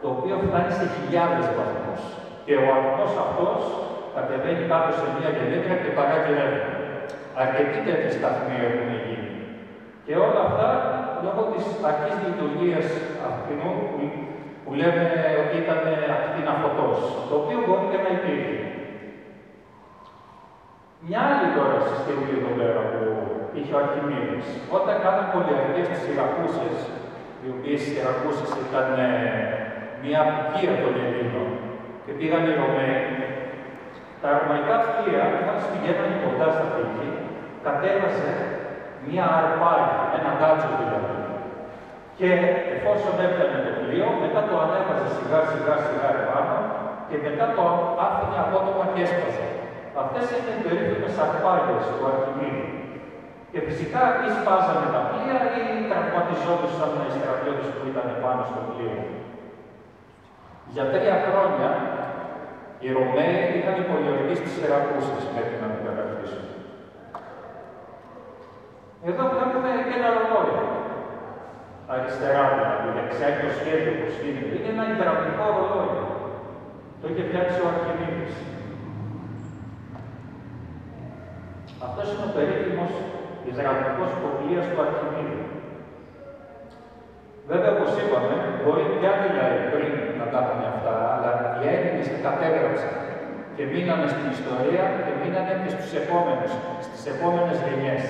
το οποίο φτάνει σε χιλιάδες βαθμούς. Και ο ατμός αυτός κατεβαίνει κάτω σε μια γενέτρια και παράγει ρεύμα. Αρκετοί τέτοιοι σταθμοί έχουν γίνει. Και όλα αυτά λόγω της αρχής λειτουργίας αυτού που λέμε ότι ήταν ακτίνα φωτός, το οποίο μπορεί και να υπήρχε. Μια άλλη τώρα συσκευή εδώ πέρα που είχε ο Αρχιμίδης, όταν κάναν πολιαρχίες στις Σιρακούσες, οι οποίες οι Σιρακούσες ήταν μια απικία των Ελλήνων και πήγαν οι Ρωμαίοι, τα ρωμαϊκά πλοία, όταν πηγαίνανε κοντά στα πύργη, κατέβασε μια αρπάγη, ένα γκάτσο δηλαδή. Και εφόσον έπιανε το πλοίο, μετά το ανέβαζε σιγά σιγά επάνω και μετά το άφηνε απότομα και έσπασε. Αυτές είναι οι περίφημες αρπάγες του Αρχιμίδη. Και φυσικά ή σπάζανε τα πλοία ή τραυματιζόντουσαν οι στρατιώτες που ήταν πάνω στο πλοίο. Για 3 χρόνια οι Ρωμαίοι είχαν πολιορκεί στις Σιρακούσες μέχρι να την κατακτήσουν. Εδώ βλέπουμε και ένα ρολόι. Αριστερά, δηλαδή, δεξιά και το σχέδιο που γίνεται. Είναι ένα υδραυλικό ρολόι. Το είχε φτιάξει ο Αρχιμίδης. Αυτός είναι ο περίφημος υδραυλικός υποπλοίας του Αρχιμίδη. Βέβαια, όπως είπαμε, μπορεί και άλλοι λαοί πριν να τα έχουν αυτά, αλλά οι Έλληνες τα κατέγραψαν και μείνανε στην ιστορία και μείνανε και στις επόμενες γενιές.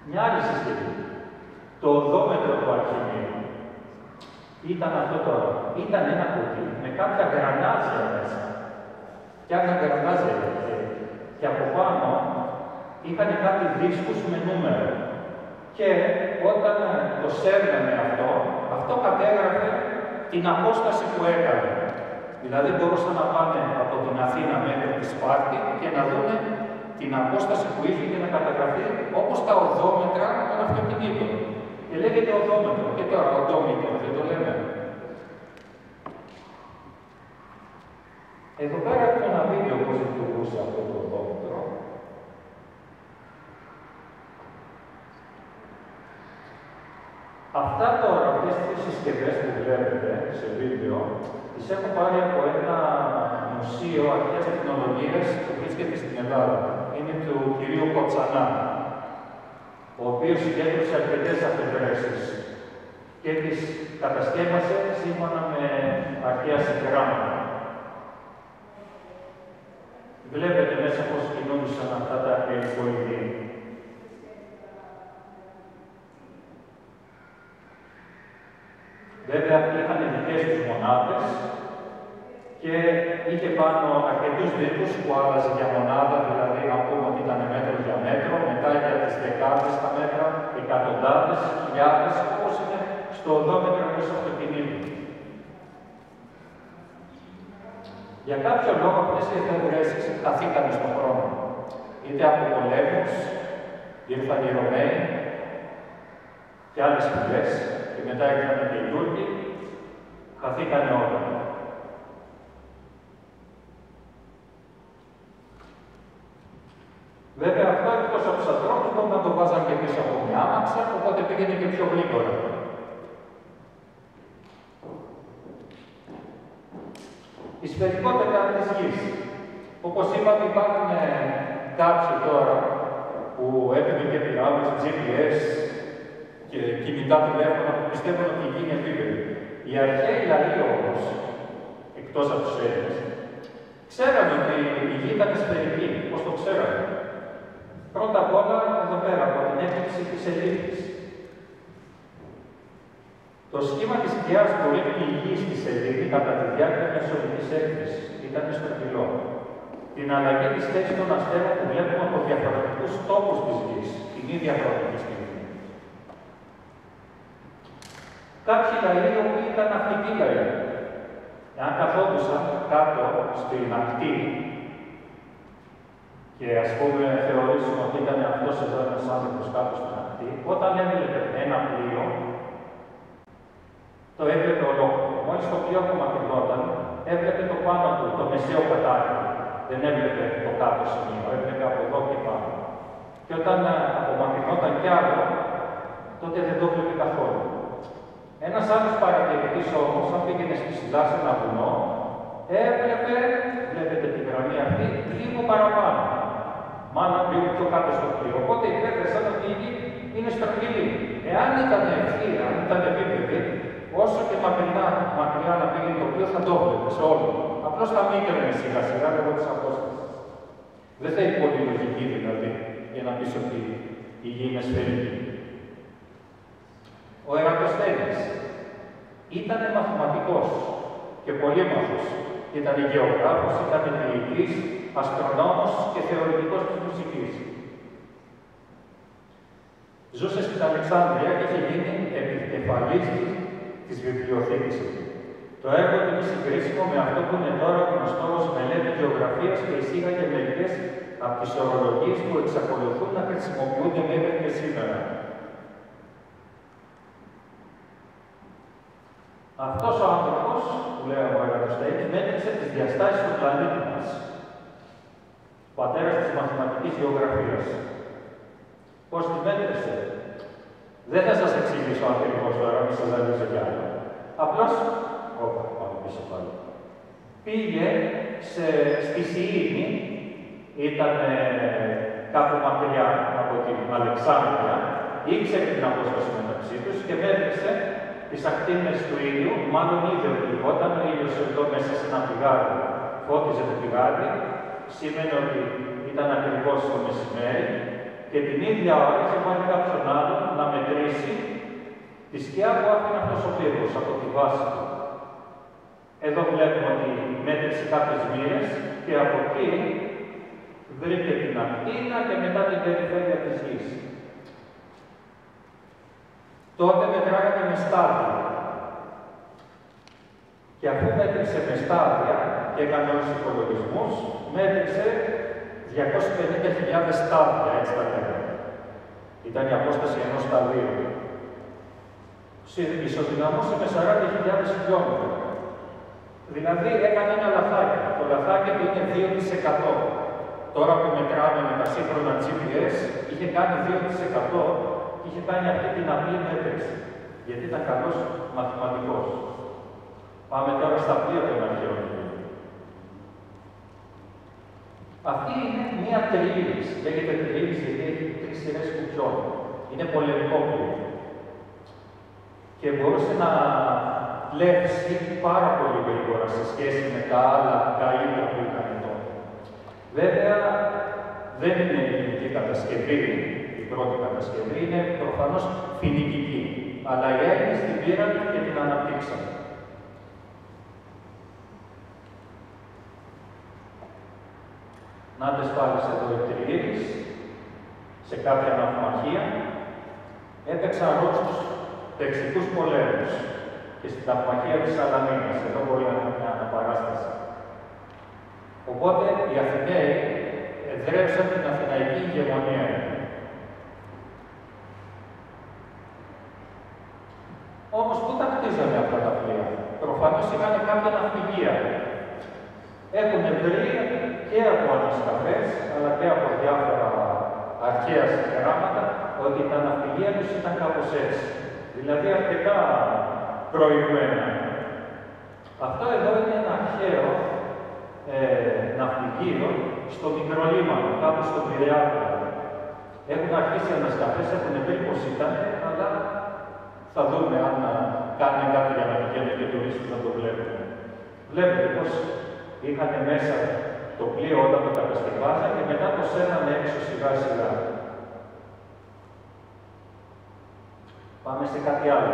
Μια άλλη συσκευή. Το οδόμετρο του Αρχιμίδη ήταν αυτό τώρα. Ήταν ένα κουτί με κάποια γρανάζια μέσα. Και αν γρανάζια και από πάνω είχαν κάτι δίσκους με νούμερο. Και όταν το σέρνανε αυτό κατέγραφε την απόσταση που έκανε. Δηλαδή μπορούσαν να πάνε από την Αθήνα μέχρι τη Σπάρτη και να δουν την απόσταση που είχε και να καταγραφεί όπως τα οδόμετρα των αυτοκινήτων. Και λέγεται οδόμετρο. Και τώρα οδόμετρο, δεν το λέμε. Εδώ πέρα έχουμε ένα βίντεο πώς λειτουργούσε αυτό το οδόμετρο. Αυτά τώρα, αυτές τις συσκευές που βλέπετε σε βίντεο, τις έχω πάρει από ένα μουσείο αρχαίας τεχνολογίας που βρίσκεται στην Ελλάδα. Είναι του κυρίου Κοτσανά, ο οποίος συγκέντρωσε αρκετές αφεντρέσεις και τις κατασκεύασε σύμφωνα με αρχαία συγγράμματα. Βλέπετε μέσα πώς κινούντουσαν αυτά τα ελικοειδή. Βέβαια, είχαν δικές τους μονάδες και είχε πάνω αρκετούς δίκους που άλλαζε για μονάδα, δηλαδή να πούμε ότι ήταν μέτρο για μέτρο, μετά για τις δεκάδες τα μέτρα, εκατοντάδες, χιλιάδες, όπως είναι στο οδόμετρο ενός αυτοκινήτου. Για κάποιο λόγο αυτές οι εφευρέσεις χαθήκανε στον χρόνο. Είτε από πολέμους, ήρθαν οι Ρωμαίοι και άλλες φυλές, και μετά ήρθαν και οι Τούρκοι, χαθήκανε όλα. Βέβαια, αυτό εκτός από τους ανθρώπους μπορούν να το βάζαν και πίσω από μια άμαξα, οπότε πήγαινε και πιο γρήγορα. Η σφαιρικότητα της γης. Όπως είπαμε, υπάρχουν κάποιοι τώρα που έχουν και πυράβλους, GPS και κινητά τηλέφωνα που πιστεύουν ότι η γη είναι επίπεδη. Οι αρχαίοι λαοί όμως, εκτός από τους Έλληνες, ξέρανε ότι η γη ήταν σφαιρική. Πώς το ξέρανε? Πρώτα απ' όλα, εδώ πέρα, από την έκρηξη της Σελήνης. Το σχήμα της σκιάς που ρίχνει η γη στη σελήνη κατά τη διάρκεια μιας ορεινής έκρησης ήταν στο κιλό. Την αλλαγή της θέσης των αστέρων που βλέπουμε από διαφορετικούς τόπους της γης, την ίδια χρονική στιγμή. Κάποιοι λαοί που ήταν ναυτικοί λαοί, εάν καθόντουσαν κάτω στην ακτή και ας πούμε θεωρήσουμε ότι ήταν αυτός εδώ ένας άνθρωπος κάτω στην ακτή, όταν έβλεπε ένα πλοίο, το έβλεπε ολόκληρο. Μόλις το πλοίο απομακρυνόταν, έβλεπε το πάνω του, το μεσαίο κατάρτιο. δεν έβλεπε το κάτω σημείο, έβλεπε από εδώ και πάνω. Και όταν απομακρυνόταν κι άλλο, τότε δεν το έβλεπε καθόλου. Ένας άλλος παρατηρητής όμως, αν πήγαινε στη σιλά σε ένα βουνό, βλέπετε τη γραμμή αυτή, λίγο παραπάνω. Μάλλον λίγο πιο κάτω στο πλοίο. Οπότε υπέθεσαν ότι η γη είναι στρογγυλή. Εάν ήταν ευθεία, αν ήταν επίπεδη, όσο και μακριά να πήγαινε το πλοίο, θα το έβλεπε σε όλο. Απλώς θα μίκρωνε σιγά σιγά λόγω της απόστασης. Δεν θα έχει πολύ λογική δηλαδή για να πεις ότι η γη είναι σφαιρική. Ο Ερατοσθένης ήταν μαθηματικός και πολύμαθος. Ήταν γεωγράφος, ήταν ποιητής, αστρονόμος και θεωρητικός της μουσικής. Ζούσε στην Αλεξάνδρεια και είχε γίνει επικεφαλής της βιβλιοθήκης. Το έργο του είναι συγκρίσιμο με αυτό που είναι τώρα γνωστό ως μελέτη γεωγραφίας και εισήγαγε μερικές από τις ορολογίες που εξακολουθούν να χρησιμοποιούνται μέχρι και σήμερα. Αυτός ο άνθρωπος, που λέει ο Ερατοσθένης, μέτρησε τις διαστάσεις του πλανήτη μας. Ο πατέρας της μαθηματικής γεωγραφίας. Πώς τη μέτρησε? Δεν θα σας εξηγήσω ακριβώς τώρα, μην σας ζαλίζω κι άλλο. Απλώς, πάμε πίσω πάλι. Πήγε στη Σιήνη, ήταν κάπου μακριά από την Αλεξάνδρεια, ήξερε την απόσταση μεταξύ τους και μέτρησε τις ακτίνες του ήλιου, μάλλον είδε ότι όταν ο ήλιος εδώ μέσα σε ένα πηγάδι φώτιζε το πηγάδι, σημαίνει ότι ήταν ακριβώς το μεσημέρι και την ίδια ώρα είχε βάλει κάποιον άλλον να μετρήσει τη σκιά που άφηνε αυτός ο πύργος από τη βάση του. Εδώ βλέπουμε ότι μέτρησε κάποιες μοίρες και από εκεί βρήκε την ακτίνα και μετά την περιφέρεια της γης. Τότε μετράγαμε με στάδια. Και αφού μέτρησε με στάδια και έκανε όλους τους υπολογισμούς, μέτρησε 250.000 στάδια, έτσι τα λέγαμε. Ήταν η απόσταση ενός σταδίου. Ισοδυναμούσε με 40.000 χιλιόμετρα. Δηλαδή έκανε ένα λαθάκι. Το λαθάκι του είναι 2%. Τώρα που μετράμε με τα σύγχρονα GPS, είχε κάνει 2%. Είχε κάνει αυτή την απλή μέτρηση, γιατί ήταν καλός μαθηματικός. Πάμε τώρα στα πλοία των αρχαιολογικών. Αυτή είναι μία τριήρης. Λέγεται τριήρης γιατί έχει 3 σειρές κουπιών. Είναι πολεμικό πλοίο. Και μπορούσε να πλεύσει πάρα πολύ γρήγορα σε σχέση με τα άλλα καΐδια που είχαν τότε. Βέβαια, δεν είναι ελληνική κατασκευή. Η πρώτη κατασκευή είναι προφανώς φοινικική, αλλά οι Έλληνες την πήραν και την αναπτύξαν. Νάτες πάλι εδώ οι τριήρης, σε κάποια ναυμαχία, έπαιξαν ρόλο στους τεξικούς πολέμους και στην ναυμαχία της Σαλαμίνας. Εδώ μπορεί να είναι μια αναπαράσταση. Οπότε οι Αθηναίοι εδραίωσαν την αθηναϊκή ηγεμονία. Όμως πού τα κτίζανε αυτά τα πλοία? Προφανώς είχαν κάποια ναυπηγεία. Έχουν βρει και από ανασκαφές, αλλά και από διάφορα αρχαία συγγράμματα, ότι τα ναυπηγεία τους ήταν κάπως έτσι. Δηλαδή αρκετά προηγμένα. Αυτό εδώ είναι ένα αρχαίο ναυπηγείο στο Μικρολίμανο, κάπου στον Πειραιά. Έχουν αρχίσει ανασκαφές, έχουν βρει πως ήταν, αλλά θα δούμε αν κάνουν κάτι για να πηγαίνουν και τουρίστες να το βλέπουν. Βλέπετε πως είχαν μέσα το πλοίο όταν το κατασκευάζαν και μετά το σέρνανε έξω σιγά σιγά. Πάμε σε κάτι άλλο.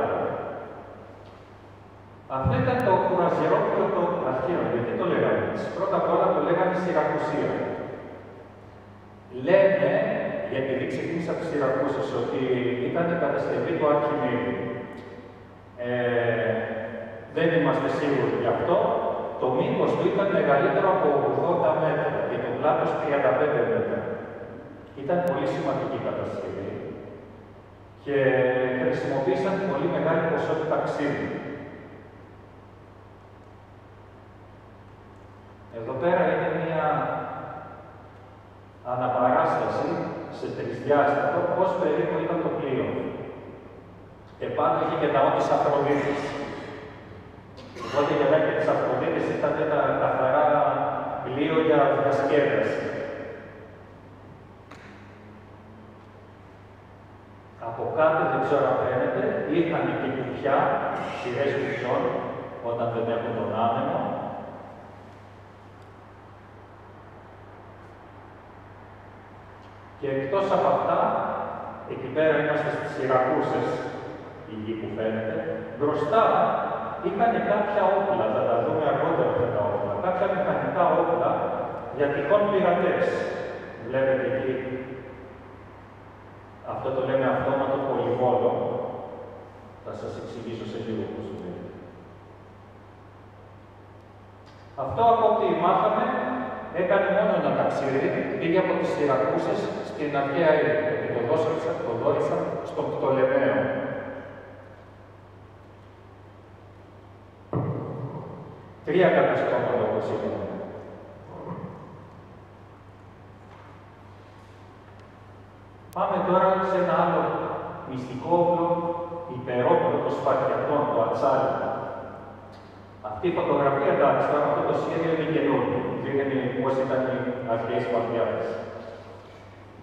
Αυτό ήταν το κουραζιερόπλοιο το αρχαίο. Γιατί το λέγανε έτσι? Πρώτα απ' όλα το λέγανε Σιρακουσία. Λένε, γιατί ξεκίνησε από τις Σιρακούσες, ότι ήταν η κατασκευή του Αρχιμίδη. Δεν είμαστε σίγουροι γι' αυτό. Το μήκος του ήταν μεγαλύτερο από 80 μέτρα και το πλάτος 35 μέτρα. Ήταν πολύ σημαντική κατασκευή και χρησιμοποίησαν πολύ μεγάλη ποσότητα ξύλου. Εδώ πέρα είναι μια τρισδιάστατο, πώς περίπου ήταν το πλοίο. Επάνω είχε και τα όντι της Αφροδίτης. Οπότε για μένα και της Αφροδίτης ήταν ένα καθαρά πλοίο για διασκέδαση. Από κάτω, δεν ξέρω αν φαίνεται, είχαν και κουπιά, σειρές κουπιών, όταν δεν έχουν τον άνεμο. Και εκτός από αυτά, εκεί πέρα είμαστε στις Σιρακούσες, η γη που φαίνεται, μπροστά είχαν κάποια όπλα, θα τα δούμε αργότερα αυτά τα όπλα, κάποια μηχανικά όπλα για τυχόν πειρατές. Βλέπετε εκεί, αυτό το λέμε αυτόματο πολυβόλο. Θα σας εξηγήσω σε λίγο πώς συμβαίνει. Αυτό από ό,τι μάθαμε, έκανε μόνο ένα ταξίδι, πήγε από τις Σιρακούσες στην αρχαία Αίγυπτο και το δόρισαν στον Πτολεμαίο. Τρία καταστρώματα, όπως είπαμε. Πάμε τώρα σε ένα άλλο μυστικό όπλο, υπερόπλο των Σπαρτιατών, το ατσάλι. Αυτή η φωτογραφία, εντάξει, τώρα αυτό το σχέδιο είναι καινούργιο. Δείχνει πώς ήταν οι αρχαίοι Σπαρτιάτες.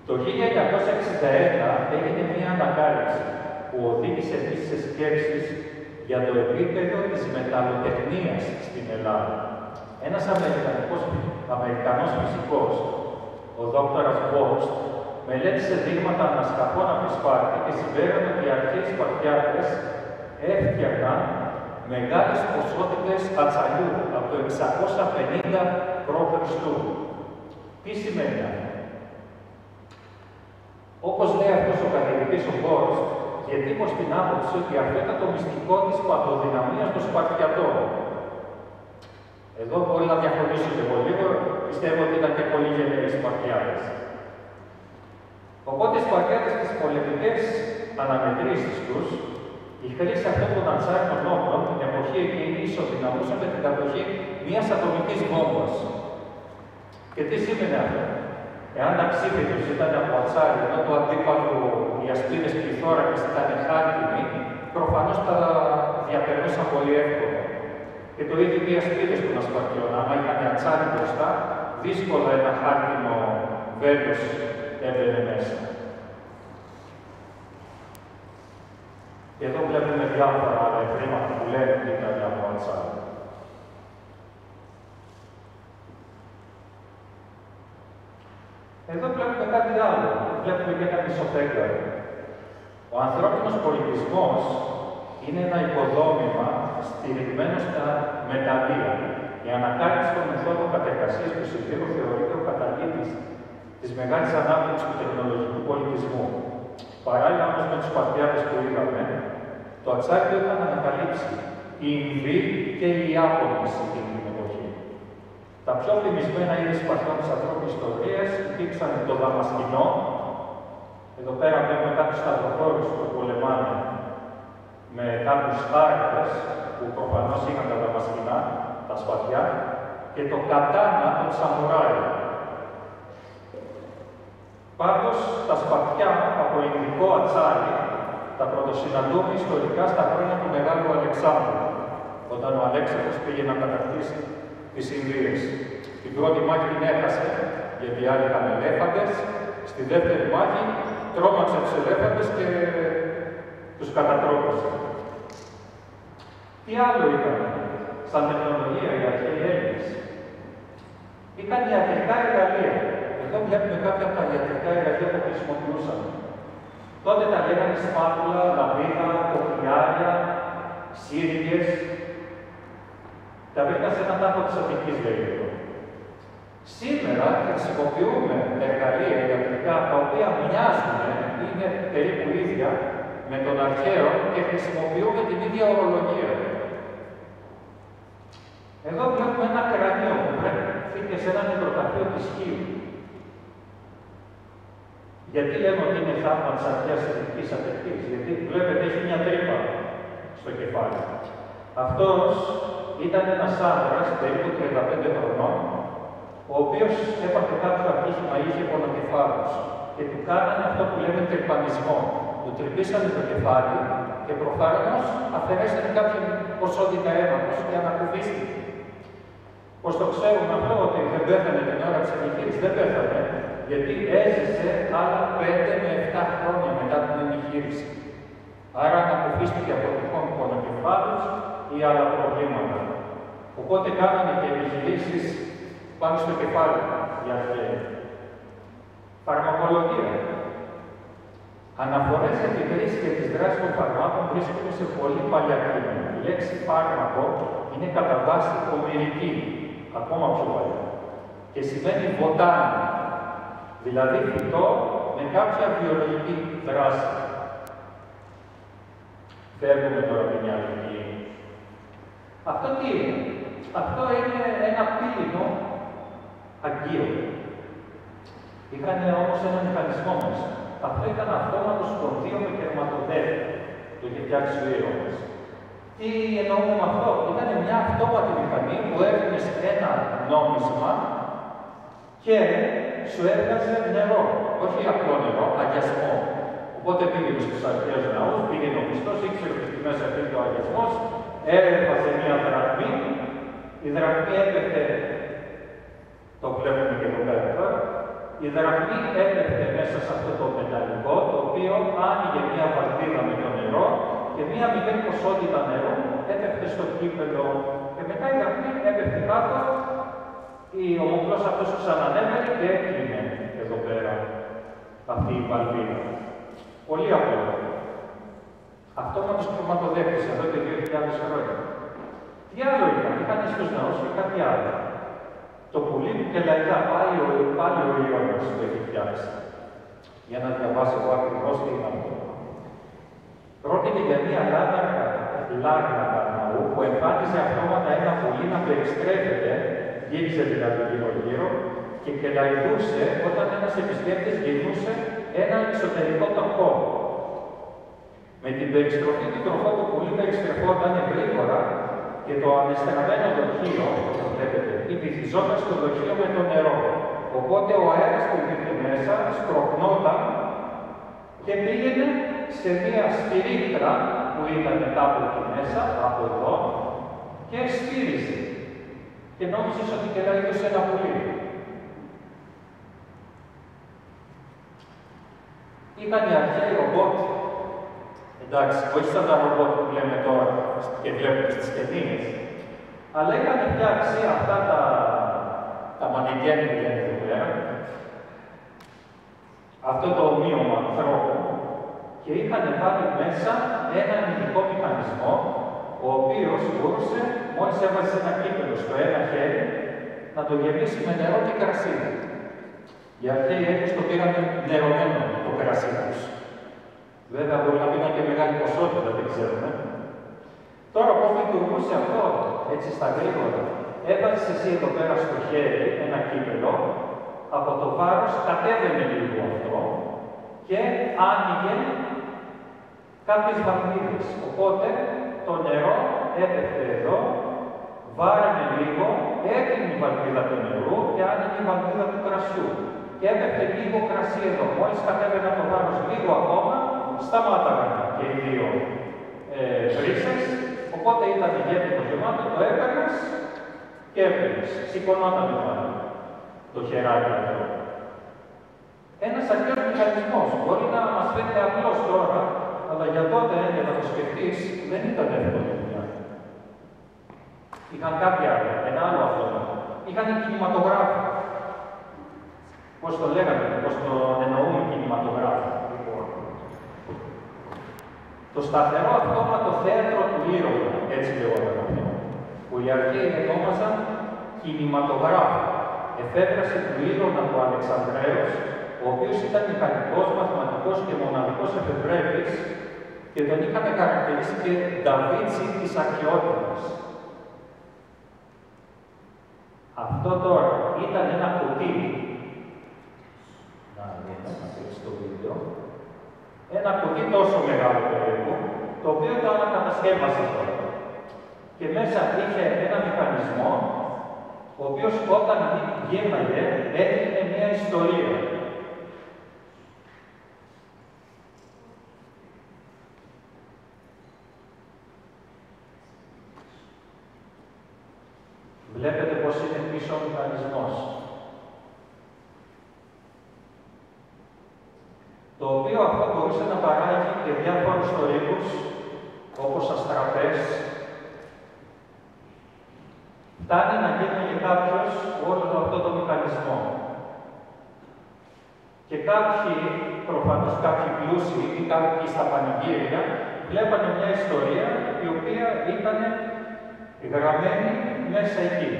Το 1961 έγινε μια ανακάλυψη που οδήγησε επίσης σε σκέψεις για το επίπεδο της μεταλλοτεχνίας στην Ελλάδα. Ένας Αμερικανός φυσικός, ο δόκτωρας Μπόξ, μελέτησε δείγματα ανασκαφών από τη Σπάρτη και συμπέρανε ότι οι αρχαίοι Σπαρτιάτες έφτιαχναν μεγάλες ποσότητες ατσαλιού από το 650 π.Χ. Τι σημαίνει αυτό? Όπως λέει αυτός ο καθηγητής ο Μπόξ, διατύπωσε την άποψη ότι αυτό ήταν το μυστικό της παντοδυναμίας των Σπαρτιατών. Εδώ μπορεί να διαφωνήσω και πολύ λίγο, πιστεύω ότι ήταν και πολύ γενναίοι Σπαρτιάτες. Οπότε οι Σπαρτιάτες στις πολεμικές αναμετρήσεις τους, η χρήση αυτών των ατσάλινων όπλων την εποχή εκείνη ισοδυναμούσαν με την κατοχή μιας ατομικής βόμβας. Και τι σήμαινε αυτό? Εάν τα ξύφη τους ήταν από ατσάλι, ενώ το αντίπαλο οι ασπίδες και οι θώρακες ήταν χάρτινοι, προφανώς τα διαπερνούσαν πολύ εύκολα. Και το ίδιο οι ασπίδες των Σπαρτιών, άμα είχαν ατσάλι μπροστά, δύσκολα ένα χάρτινο βέλος έμπαινε μέσα. Και εδώ βλέπουμε διάφορα άλλα ευρήματα που λένε ότι ήταν από ατσάλι. Εδώ βλέπουμε κάτι άλλο. Βλέπουμε και ένα μισοφέγγαρο. Ο ανθρώπινος πολιτισμός είναι ένα οικοδόμημα στηριγμένο στα μεταλλεία. Η ανακάλυψη των μεθόδων κατεργασίας του Σιδήρου θεωρείται ο καταλήτης της μεγάλης ανάπτυξης του τεχνολογικού πολιτισμού. Παράλληλα όμως με τους Σπαρτιάτες που είδαμε, το ατσάλι το είχαν ανακαλύψει οι Ινδοί και οι Ιάπωνες εκείνη την εποχή. Τα πιο φημισμένα είδη Σπαρτιών της ανθρώπινης ιστορίας υπήρξαν το Δαμασκηνό. Εδώ πέρα βλέπουμε κάποιους σταυροφόρους που πολεμάνε με κάποιους χάρτες που προφανώς είχαν τα Δαμασκηνά, τα σπαθιά, και το κατάνα των Σαμουράι. Πάντως, τα σπαθιά από ειδικό ατσάλι τα πρωτοσυναντούμε ιστορικά στα χρόνια του Μεγάλου Αλεξάνδρου, όταν ο Αλέξανδρος πήγε να κατακτήσει τις Ινδίες. Την πρώτη μάχη την έχασε, γιατί οι άλλοι είχαν ελέφαντες. Στη δεύτερη μάχη τρόμαξε τους ελέφαντες και τους κατατρόπωσε. Τι άλλο είχαν σαν τεχνολογία οι αρχαίοι Έλληνες? Είχαν ιατρικά εργαλεία. Εδώ βλέπουμε κάποια από τα ιατρικά εργαλεία που χρησιμοποιούσαν. Τότε τα λέγανε σπάτουλα, λαμπίδα, κοκλιάρια, σύριγγες. Τα βρήκα σε έναν τάφο της Αττικής, λέει εδώ. Σήμερα χρησιμοποιούμε εργαλεία ιατρικά τα οποία μοιάζουν, είναι περίπου ίδια με τον αρχαίο και χρησιμοποιούμε την ίδια ορολογία. Εδώ βλέπουμε ένα κρανίο που βρέθηκε σε ένα νεκροταφείο της Χίου. Γιατί λέμε ότι είναι θαύμα της αρχαίας ελληνικής Αττικής? Γιατί βλέπετε έχει μια τρύπα στο κεφάλι. Αυτός ήταν ένας άντρας, περίπου 35 χρονών, ο οποίος έπαθε κάποιο ατύχημα, είχε πονοκεφάλους. και του κάνανε αυτό που λέμε τρυπανισμό. Του τρυπήσανε το κεφάλι και προφανώς αφαιρέσανε κάποια ποσότητα αίματος και ανακουφίστηκε. Πώς το ξέρουμε αυτό, ότι δεν πέθανε την ώρα της επιχείρησης? Δεν πέθανε, γιατί έζησε άλλα 5 με 7 χρόνια μετά την επιχείρηση. Άρα ανακουφίστηκε από τυχόν πονοκεφάλους ή άλλα προβλήματα. Οπότε κάνανε και επιχειρήσεις πάνω στο κεφάλι για αρχαίοι. Φαρμακολογία. Αναφορές για τη χρήση και τις δράσεις των φαρμάκων βρίσκονται σε πολύ παλιά κείμενα. Η λέξη φάρμακο είναι κατά βάση ομηρική, ακόμα πιο παλιά. Και σημαίνει βοτάνη, δηλαδή φυτό με κάποια βιολογική δράση. Φεύγουμε τώρα από την ιατρική. Αυτό τι είναι? Αυτό είναι ένα πύληνο αγκείο. Είχαν όμως ένα μηχανισμό μέσα. Αυτό ήταν αυτόματο σπονδύο με κερματοδέλη. Το είχε φτιάξει ο ήρωας. Τι εννοούμε με αυτό? Ήταν μια αυτόματη μηχανή που έδινες ένα νόμισμα και σου έβγαζε νερό. Όχι απλό νερό, αγιασμό. Οπότε πήγαινε στους αρχαίους ναούς, πήγαινε ο πιστός, ήξερε ότι στη μέσα πήγε ο αγιασμός, έφασε μια δραχμή, η δραχμή έπεφτε, το βλέπουμε και εδώ πέρα τώρα, η δραχμή έπεφτε μέσα σε αυτό το μεταλλικό, το οποίο άνοιγε μια βαλβίδα με το νερό και μια μικρή ποσότητα νερού έπεφτε στο κύπελο και μετά η δραχμή έπεφτε κάτω, ο μοχλός αυτός ξανανέβαινε και έκλεινε εδώ πέρα αυτή η βαλβίδα. Πολύ απλό. Αυτόματος χρωματοδέκτης εδώ και 2.000 χρόνια. Τι άλλο είχαν στους ναούς και κάτι άλλο. Το πουλί του και λαϊκά, πάλι ο Ιώνας το έχει φτιάξει. Για να διαβάσω εγώ ακριβώς τι είναι αυτό. Πρόκειται για μια λάγνα ναού που εμφάνιζε αυτόματα ένα πουλί να περιστρέφεται, γύριζε δηλαδή γύρω-γύρω και κελαϊδούσε όταν ένας επισκέπτης γυρνούσε ένα εξωτερικό τοξό. Με την περιστροφή του τροφό του πουλί περιστρεφόταν γρήγορα και το ανεστραμμένο δοχείο, όπως βλέπετε, υπηχιζόταν στο δοχείο με το νερό. Οπότε ο αέρας που υπήρχε μέσα σπροχνόταν και πήγαινε σε μία σφυρίχτρα που ήταν κάπου εκεί μέσα, από εδώ, και σφύριζε. Και νόμιζες ότι κελαϊδούσε ένα πουλί. Είχαν οι αρχαίοι ρομπότ. Εντάξει, όχι σαν τα ρομπότ που λέμε τώρα και βλέπουμε στις ταινίες, αλλά είχαν φτιάξει αυτά τα μανικέν που λένε εδώ πέρα, αυτό το ομοίωμα ανθρώπου, και είχαν βάλει μέσα έναν ειδικό μηχανισμό, ο οποίος μπορούσε, μόλις έβαζε ένα κύπελο στο ένα χέρι, να το γεμίσει με νερό και κρασί. Οι αρχαίοι Έλληνες το πήραν νερωμένο το κρασί τους. Βέβαια, μπορεί να πήραν και μεγάλη ποσότητα, δεν ξέρουμε. Τώρα, πώς λειτουργούσε αυτό, έτσι στα γρήγορα? Έβαζες εσύ εδώ πέρα στο χέρι ένα κύπελο, από το βάρος κατέβαινε λίγο αυτό και άνοιγε κάποιες βαλβίδες. Οπότε, το νερό έπεφτε εδώ, βάρανε λίγο, έκλεινε η βαλβίδα του νερού και άνοιγε η βαλβίδα του κρασιού. Και έπεφτε λίγο κρασί εδώ. Μόλις κατέβαινε το βάρος λίγο ακόμα, σταμάταγαν και οι δύο βρύσες, οπότε ήταν γέμιτο γεμάτο, το έπαιρνες και έπαιρνες. Σηκωνόταν το χεράκι αυτό. Ένας αρχαίος μηχανισμός. Μπορεί να μας φαίνεται απλός τώρα, αλλά για τότε, για να το σκεφτείς, δεν ήταν εύκολη δουλειά. Είχαν κάποια άλλα, ένα άλλο αυτόματο. Είχαν κινηματογράφο. Πώς το λέγαμε, πώς το εννοούμε κινηματογράφο. Το σταθερό αυτόματο θέατρο του ήρωα, έτσι λέγονταν αυτό, που οι αρχαίοι ονόμαζαν κινηματογράφο. Εφεύραση του ήρωα του Αλεξανδρέως, ο οποίος ήταν μηχανικός, μαθηματικός και μοναδικός εφευρέτης και τον είχαν χαρακτηρίσει και Νταβίντσι της αρχαιότητας. Αυτό τώρα ήταν ένα κουτί. Να δούμε, να δείξει το βίντεο. Ένα κουτί τόσο μεγάλο περίπου, το οποίο το ανακατασκεύασε τώρα. Και μέσα είχε ένα μηχανισμό, ο οποίος όταν γύρναγε έδινε μια ιστορία. πίσω ο μηχανισμός. Το οποίο αυτό μπορούσε να παράγει και διάφορους θορύβους, όπως αστραπές. Φτάνει να γίνει κάποιος όλο αυτό το μηχανισμό. Και κάποιοι, προφανώς κάποιοι πλούσιοι ή κάποιοι στα πανηγύρια, βλέπανε μια ιστορία η οποία ήταν γραμμένη μέσα εκεί.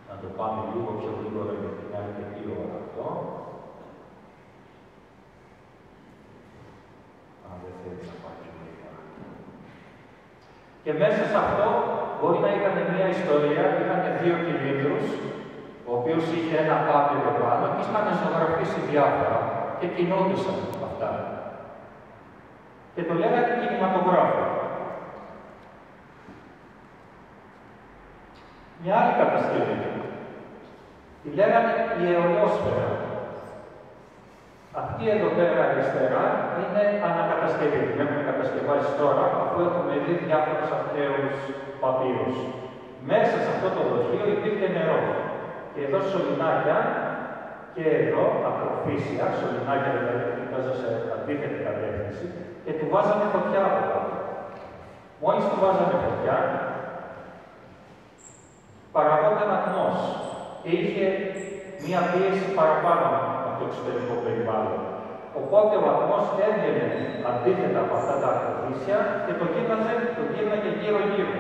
Να το πάμε λίγο πιο γρήγορα γιατί είναι αρκετή ώρα αυτό. Αν δεν θέλει να πάει πιο γρήγορα. Και μέσα σε αυτό μπορεί να είχαν μια ιστορία, είχαν 2 κυλίνδρους, ο οποίος είχε ένα πάπυρο πάνω και είχαν ζωγραφίσει διάφορα και κινούντουσαν αυτά. Και το λέγανε κινηματογράφο. Μια άλλη κατασκευή. Τη λέγανε η αιωλόσφαιρα. Αυτή εδώ πέρα αριστερά είναι ανακατασκευή. Την έχουμε κατασκευάσει τώρα, αφού έχουμε δει διάφορους αρχαίους παπύρους. Μέσα σε αυτό το δοχείο υπήρχε νερό. Και εδώ σωληνάκια, και εδώ ακροφύσια, σωληνάκια δηλαδή που κοιτάζω σε αντίθετη κατεύθυνση, και του βάζανε φωτιά από κάτω. Μόλις του βάζανε φωτιά, παραγόταν ατμός και είχε μία πίεση παραπάνω από το εξωτερικό περιβάλλον. Οπότε ο ατμός έβγαινε αντίθετα από αυτά τα ακροφύσια και το γύρναγε γύρω-γύρω.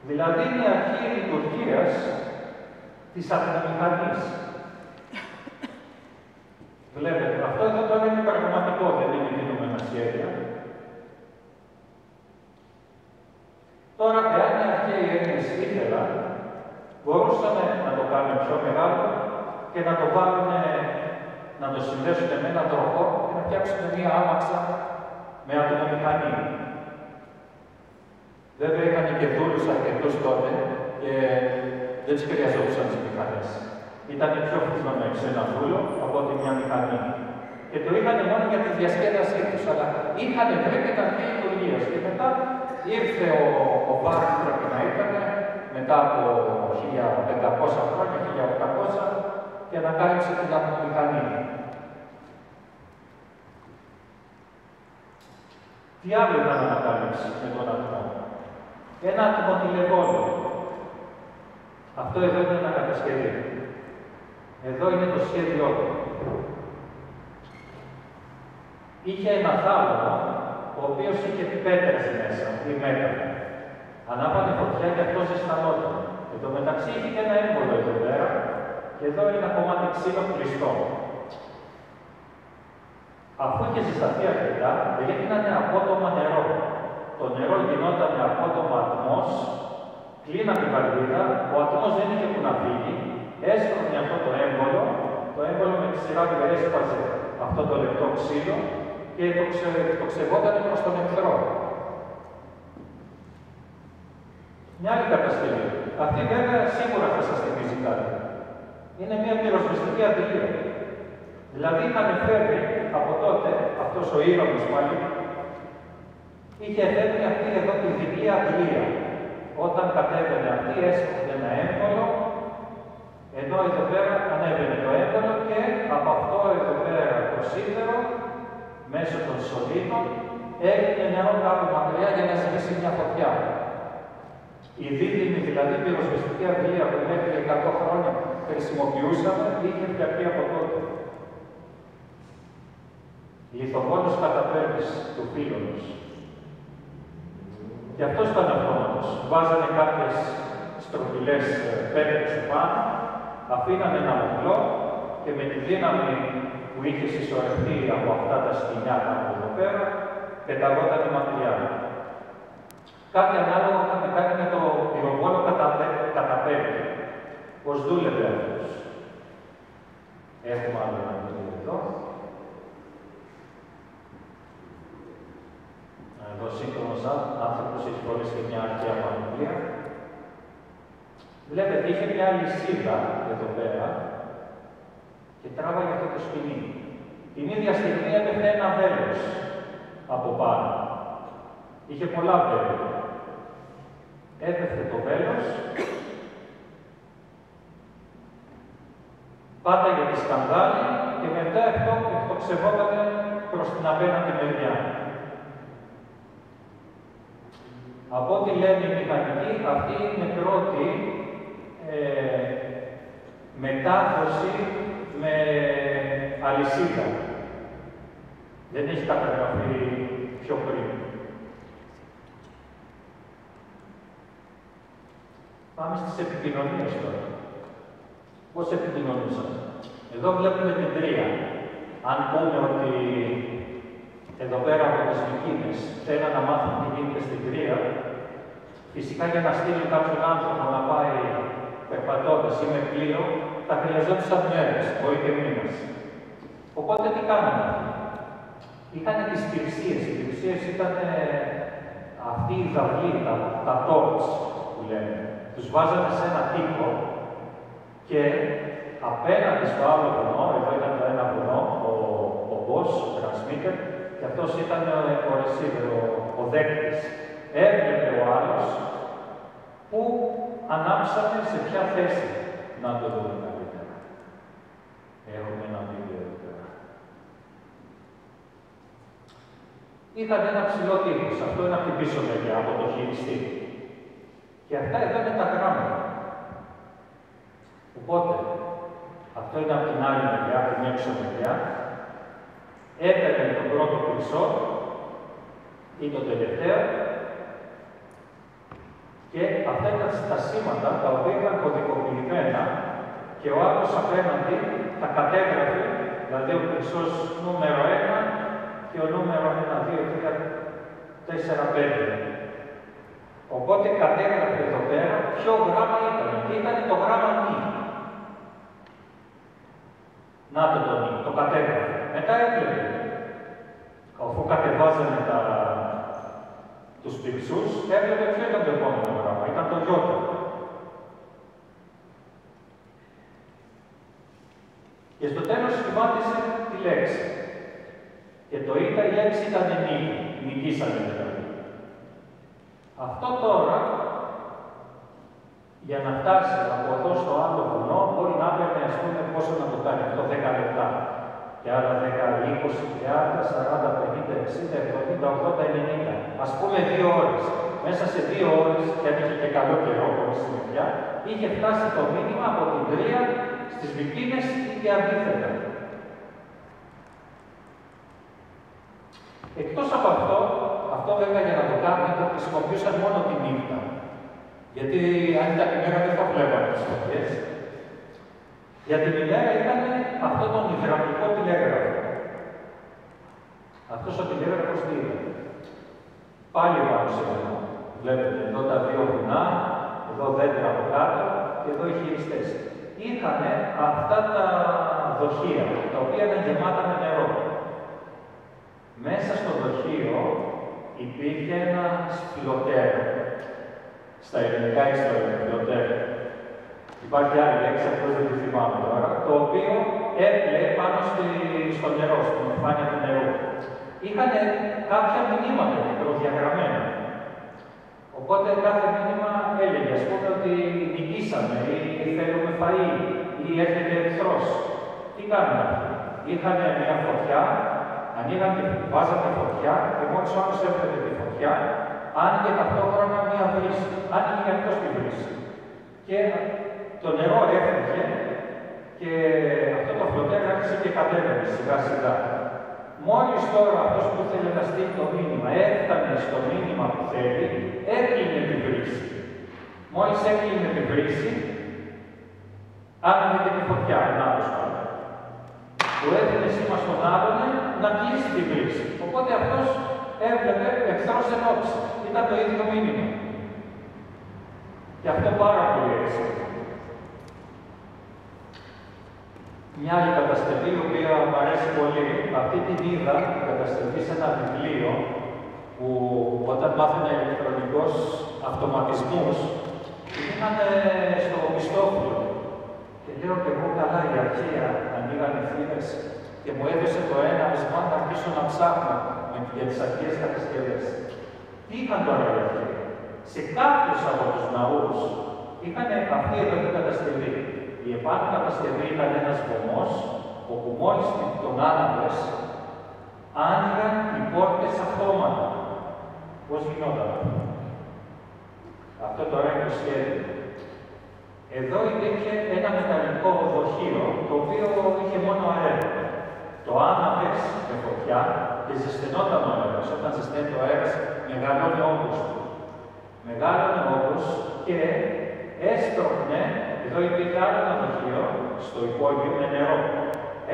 Δηλαδή είναι η αρχή λειτουργίας της ατμομηχανής. Βλέπετε, αυτό εδώ τώρα είναι πραγματικό, δεν είναι κινούμενα σχέδια. Τώρα, εάν οι αρχαίοι Έλληνες ήθελαν, μπορούσαν να το κάνουν πιο μεγάλο και να το βάλουν, να το συνδέσουν με έναν τρόπο και να φτιάξουν μία άμαξα με ατμομηχανή. Βέβαια, είχαν και δούλους αρκετούς τότε και δεν τους χρειαζόντουσαν τις μηχανές. Ήταν πιο φθηνό με ένα δούλο από ότι μια μηχανή. Και το είχαν μόνο για τη διασκέδασή τους, αλλά είχαν βρει και τα αρχαία λειτουργία. Και μετά ήρθε ο Μπάρκ, πρέπει να ήταν, μετά από 1500 χρόνια, 1800, και ανακάλυψε την ατμομηχανή. Τι άλλο ήταν να ανακάλυψει με τον ατμό? Ένα ατμοτηλεφώνιο. Αυτό εδώ είναι ένα κατασκευή. Εδώ είναι το σχέδιό του. Είχε ένα θάλαμο, ο οποίος είχε πέτρες μέσα, ή μέταλλα. Ανάβανε φωτιά και αυτό ζεστανόταν. Εν τω μεταξύ είχε και ένα έμβολο εδώ πέρα, και εδώ είναι ένα κομμάτι ξύλο κλειστό. Αφού είχε ζεσταθεί αρκετά, έγιναν απότομα νερό. Το νερό γινόταν απότομα ατμός, κλείναν την βαλβίδα, ο ατμός δεν είχε που να φύγει, έσπρωχνε αυτό το έμβολο με τη σειρά του έσπαζε αυτό το λεπτό ξύλο και το ξεβόταν προς τον εχθρό. Μια άλλη κατασκευή. Αυτή βέβαια σίγουρα θα σας θυμίζει κάτι. Είναι μια πυροσβεστική αντιλία. Δηλαδή είχαν φέρει από τότε, αυτός ο ήρωας πάλι, είχε φέρει αυτή εδώ τη διπλή αντιλία. Όταν κατέβαινε αυτή, έσπαχνε ένα έμβολο, ενώ εδώ πέρα ανέβαινε το έμβολο και από αυτό εδώ πέρα το σίδερο, μέσω των σωλήνων, έγινε νερό κάπου μακριά για να σβήσει μια φωτιά. Η δίδυμη, δηλαδή πυροσβεστική αντιλία που μέχρι 100 χρόνια χρησιμοποιούσαμε, είχε φτιαχτεί από τότε. Λιθοβόλος καταπέρνης του πύλωνος. Και αυτός ήταν αυτόματος. Βάζανε κάποιες στρογγυλές πέτρες πάνω, αφήνανε ένα μοχλό και με τη δύναμη που είχε συσσωρευτεί από αυτά τα σκοινιά από εδώ πέρα, πεταγόταν μακριά. Κάτι ανάλογο είχαμε κάνει με το πυροβόλο καταπέμπτη. Πώς δούλευε αυτός. Έχουμε άλλο να δούμε εδώ. Εδώ σύγχρονος άνθρωπος έχει φορέσει και μια αρχαία πανοπλία. Βλέπετε, είχε μια λυσίδα εδώ πέρα και τράβαγε αυτό το σκηνή. Την ίδια στιγμή έπεφτε ένα βέλος από πάνω. Είχε πολλά βέλη. Έπεφτε το βέλος, πάταγε τη σκανδάλη και μετά εκτοξευόταν προς την απέναντι μεριά. Από ό,τι λένε οι μηχανικοί, αυτή είναι η πρώτη μετάδοση με αλυσίδα. Δεν έχει καταγραφεί πιο πριν. Πάμε στις επικοινωνίες τώρα. Πώς επικοινωνούσαν. Εδώ βλέπουμε την τρία. Αν πούμε ότι εδώ πέρα από τις Μικίνες θέλουν να μάθουν τι γίνεται στην τρία, φυσικά για να στείλουν κάποιον άνθρωπο να πάει περπατώντας ή με πλοίο, θα χρειαζόντουσαν μέρες, όχι και μήνες. Οπότε τι κάνανε. Είχαν τις πυρσίες. Οι πυρσίες ήταν αυτή η δαυλή, τα torch που λένε. Τους βάζανε σε ένα τοίχο και απέναντι στο άλλο βουνό, εδώ ήταν το ένα βουνό, ο boss, ο transmitter, και αυτός ήταν ο receiver, ο δέκτης. Έβλεπε ο άλλος που ανάψανε σε ποια θέση. Να το δούμε καλύτερα. Έχουμε ένα βίντεο εδώ πέρα. Είχαν ένα ψηλό τείχος. Αυτό είναι από την πίσω μεριά, από το χειριστή. Και αυτά εδώ είναι τα γράμματα. Οπότε, αυτό είναι από την άλλη μεριά, την έξω μεριά. Έπαιρνε τον πρώτο χρυσό ή τον τελευταίο και αυτά ήταν τα σήματα τα οποία ήταν κωδικοποιημένα και ο άλλος απέναντι τα κατέγραφε, δηλαδή ο χρυσός νούμερο 1 και ο νούμερο 1, 2, 3, 4, 5. Οπότε κατέγραφε εδώ πέρα ποιο γράμμα ήταν. Και ήταν το γράμμα νη. Να το νη, το κατέγραφε. Μετά έβλεπε. Αφού κατεβάζανε τους πυρσούς, έβλεπε ποιο ήταν το επόμενο γράμμα. Ήταν το γιώτα. Και στο τέλος σχημάτισε τη λέξη. Και το ήτα η λέξη ήταν νίκη. Νικήσανε δηλαδή. Αυτό τώρα, για να φτάσει από εδώ στο άλλο βουνό, μπορεί να έπαιρνε, ας πούμε, πόσο να το κάνει αυτό, 10 λεπτά. Και άλλα 10, 20, 30, 40, 50, 60, 70, 80, 90. Ας πούμε 2 ώρες. Μέσα σε 2 ώρες, και αν είχε και καλό καιρό, χωρίς συννεφιά, είχε φτάσει το μήνυμα από την Τρία στις Μικίνες ή και αντίθετα. Εκτός από αυτό βέβαια για να το κάνουν, το χρησιμοποιούσαν μόνο τη νύχτα. Γιατί αν ήταν τη μέρα δεν θα βλέπανε τις φωτιές. Για την ημέρα ήταν αυτό τον υδραυλικό τηλέγραφο. Αυτός ο τηλέγραφος τι ήταν. Πάλι πάνω σε εδώ. Βλέπετε εδώ τα δύο βουνά, εδώ δέντρα από κάτω και εδώ οι χειριστές. Είχαν αυτά τα δοχεία, τα οποία ήταν γεμάτα με νερό. Μέσα στο δοχείο υπήρχε ένα σφυλωτέρο. Στα ελληνικά ιστορία, σφυλωτέρο. Υπάρχει άλλη λέξη, απλώς δεν τη θυμάμαι τώρα, το οποίο έπλεε πάνω στο νερό, στην επιφάνεια του νερού. Είχαν κάποια μηνύματα προδιαγραμμένα. Οπότε κάθε μήνυμα έλεγε, ας πούμε, ότι νικήσαμε ή θέλουμε φαΐ ή έρχεται εχθρός. Τι κάνουν αυτοί. Είχαν μια φωτιά, ανοίγαν και βάζανε φωτιά και μόλις ο άλλος έβλεπε τη φωτιά, άνοιγε ταυτόχρονα μια βρύση. Άνοιγε και αυτός τη βρύση. Και το νερό έφυγε και αυτό το φλωτέρο άρχισε και κατέβαινε σιγά σιγά. Μόλις τώρα αυτός που ήθελε να στείλει το μήνυμα έφτανε στο μήνυμα που θέλει, έκλεινε την βρύση. Μόλις έκλεινε την βρύση, άνοιγε τη φωτιά, ένα άλλο σπάρο. Του έδινε σήμα στον άλλον να κλείσει την βρύση. Οπότε αυτός έβλεπε εχθρός ενόψει. Ήταν το ίδιο μήνυμα. Και αυτό πάρα πολύ έτσι. Μια άλλη κατασκευή, η οποία μου αρέσει πολύ, αυτή την είδα κατασκευή σε ένα βιβλίο που όταν μάθαινε ηλεκτρονικός αυτοματισμούς, είχαν στο πιστόφυλλο. Και λέω και εγώ καλά, η αρχαία ανοίγανε θύρες και μου έδωσε το ένα βισμά να αρχίσω να ψάχνω για τις αρχαίες κατασκευές. Τι είχαν τώρα οι αρχαίοι? Σε κάποιους από τους ναούς είχαν αυτή εδώ την κατασκευή. Η επάνω κατασκευή ήταν ένας βωμός, όπου μόλις τον άναβες, άνοιγαν οι πόρτες αυτόματα. Πώς γινόταν? Αυτό τώρα είναι το σχέδιο. Εδώ υπήρχε ένα μεταλλικό δοχείο, το οποίο είχε μόνο αέρα. Το άναβες με φωτιά και ζεσθενόταν ο αέρας. Όταν ζεσταίνει ο αέρας, μεγαλώνει όγκος του. Μεγάλωνε όγκος και έστρωχνε, εδώ υπήρχε άλλο ένα δοχείο, στο υπόγειο με νερό.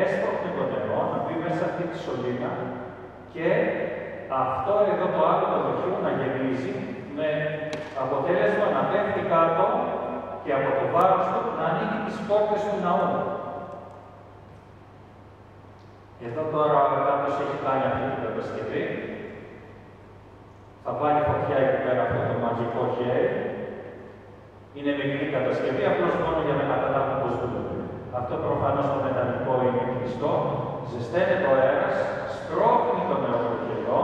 Έστρωχνε το νερό να μπει μέσα αυτή τη σωλήνα και αυτό εδώ το άλλο το δοχείο να γεμίζει με αποτέλεσμα να πέφτει κάτω και από το βάρος του να ανοίγει τις πόρτες του ναού. Εδώ τώρα κάποιος έχει κάνει αυτή την κατασκευή. Θα βάλει φωτιά εκεί πέρα αυτό το μαγικό χέρι. Είναι μικρή κατασκευή, απλώς μόνο για να καταλάβουμε πώς δουλεύει. Αυτό προφανώς το μεταλλικό είναι κλειστό. Ζεσταίνεται ο αέρας, σπρώχνει το νερό του χεριό.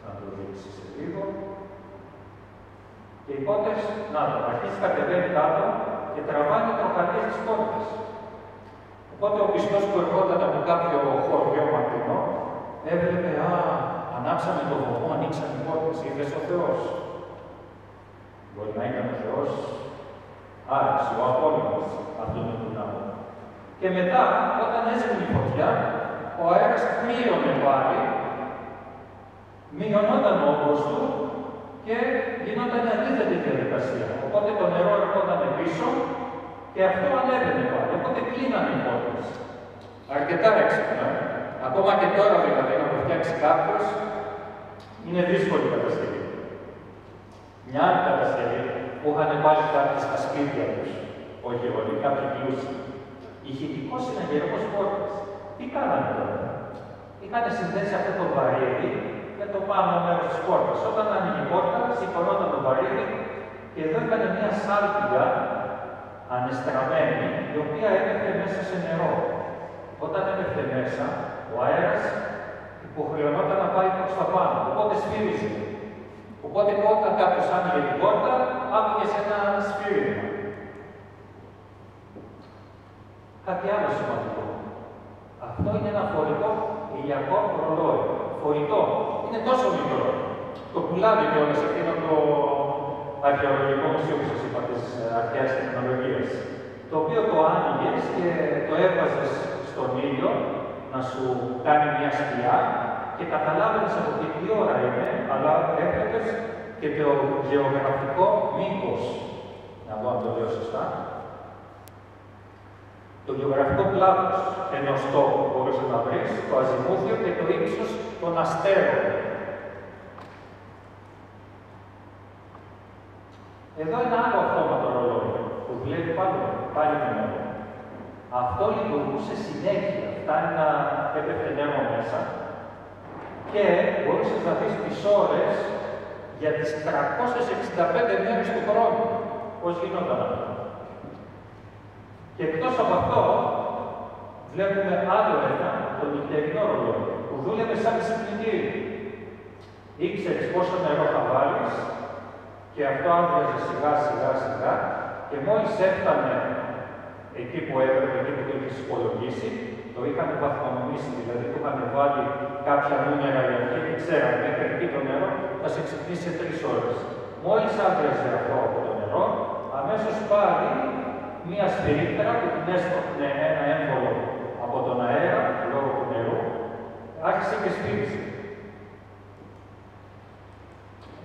Να το δείξει σε λίγο. Και οι πόρτες, να το αρχίσει κατεβαίνει κάτω και τραβάνε τροχαριές τις πόρτες. Οπότε ο πιστός που ερχόταν από κάποιο χωριό μακρινό, έβλεπε, ανάψαμε το βωμό, ανοίξαμε οι πόρτες, είδες ο Θεός. Μπορεί να ήταν ο Θεός, άρεσε, ο Απόλλωνας, αυτόν τον ναό. Και μετά, όταν έσβηνε η φωτιά, ο αέρας μείωνε πάλι, μειωνόταν ο όγκος του και γινόταν αντίθετη διαδικασία. Οπότε το νερό ερχόταν πίσω και αυτό ανέβαινε πάλι. Οπότε κλείνανε οι πόρτες. Αρκετά έξυπνα. Ακόμα και τώρα δηλαδή να το φτιάξει κάποιος, είναι δύσκολη η κατασκευή. Μια άλλη κατασκευή που είχαν πάλι κάποιοι στα σπίτια τους, όχι εγώ, κάποιοι πλούσιοι. Ηχητικός συναγερμός πόρτας. Τι κάνανε τώρα? Είχαν συνδέσει αυτό το βαρύδι με το πάνω μέρος της πόρτας. Όταν άνοιγε η πόρτα, σηκωνόταν το βαρύδι και εδώ έκανε μια σάλπιγγα ανεστραμμένη, η οποία έπεφτε μέσα σε νερό. Όταν έπεφτε μέσα, ο αέρας υποχρεωνόταν να πάει προς τα πάνω, οπότε σφύριζε. Οπότε όταν κάποιος άνοιγε την πόρτα, άκουγε σε ένα σφύρισμα. Κάτι άλλο σημαντικό. Αυτό είναι ένα φορητό ηλιακό ρολόι. Φορητό. Είναι τόσο μικρό. Το πουλάνε κιόλας εκείνο το αρχαιολογικό μουσείο που σας είπα της αρχαίας τεχνολογίας. Το οποίο το άνοιγες και το έβαζες στον ήλιο να σου κάνει μια σκιά και καταλάβαινες από τι ώρα είναι, αλλά έβλεπες και το γεωγραφικό μήκος. Να δω αν το λέω σωστά. Το γεωγραφικό πλάτος ενός τόπου μπορούσε να βρεις, το αζιμούθιο και το ύψος των αστέρων. Εδώ ένα άλλο αυτόματο ρολόι που δουλεύει πάλι με νερό. Αυτό λειτουργούσε συνέχεια. Φτάνει να έπεφτε νερό μέσα και μπορούσες να δεις τις ώρες για τις 365 μέρες του χρόνου. Πώς γινόταν αυτό? Και εκτός από αυτό, βλέπουμε άλλο ένα, το νυχτερινό ρολόι, που δούλευε σαν ξυπνητήρι. Ήξερες πόσο νερό θα βάλεις και αυτό άδειαζε σιγά και μόλις έφτανε εκεί που έπρεπε, εκεί που το είχες υπολογίσει, το είχαν βαθμονομήσει, δηλαδή του είχαν βάλει κάποια νούμερα για αρχή και ξέρανε μέχρι εκεί το νερό θα σε ξυπνήσει σε 3 ώρες. Μόλις άδειαζε αυτό από το νερό, αμέσως πάλι μία σφυρίχτερα που την έστρωχνε ένα έμβολο από τον αέρα, λόγω του νερού, άρχισε και σφύριζε.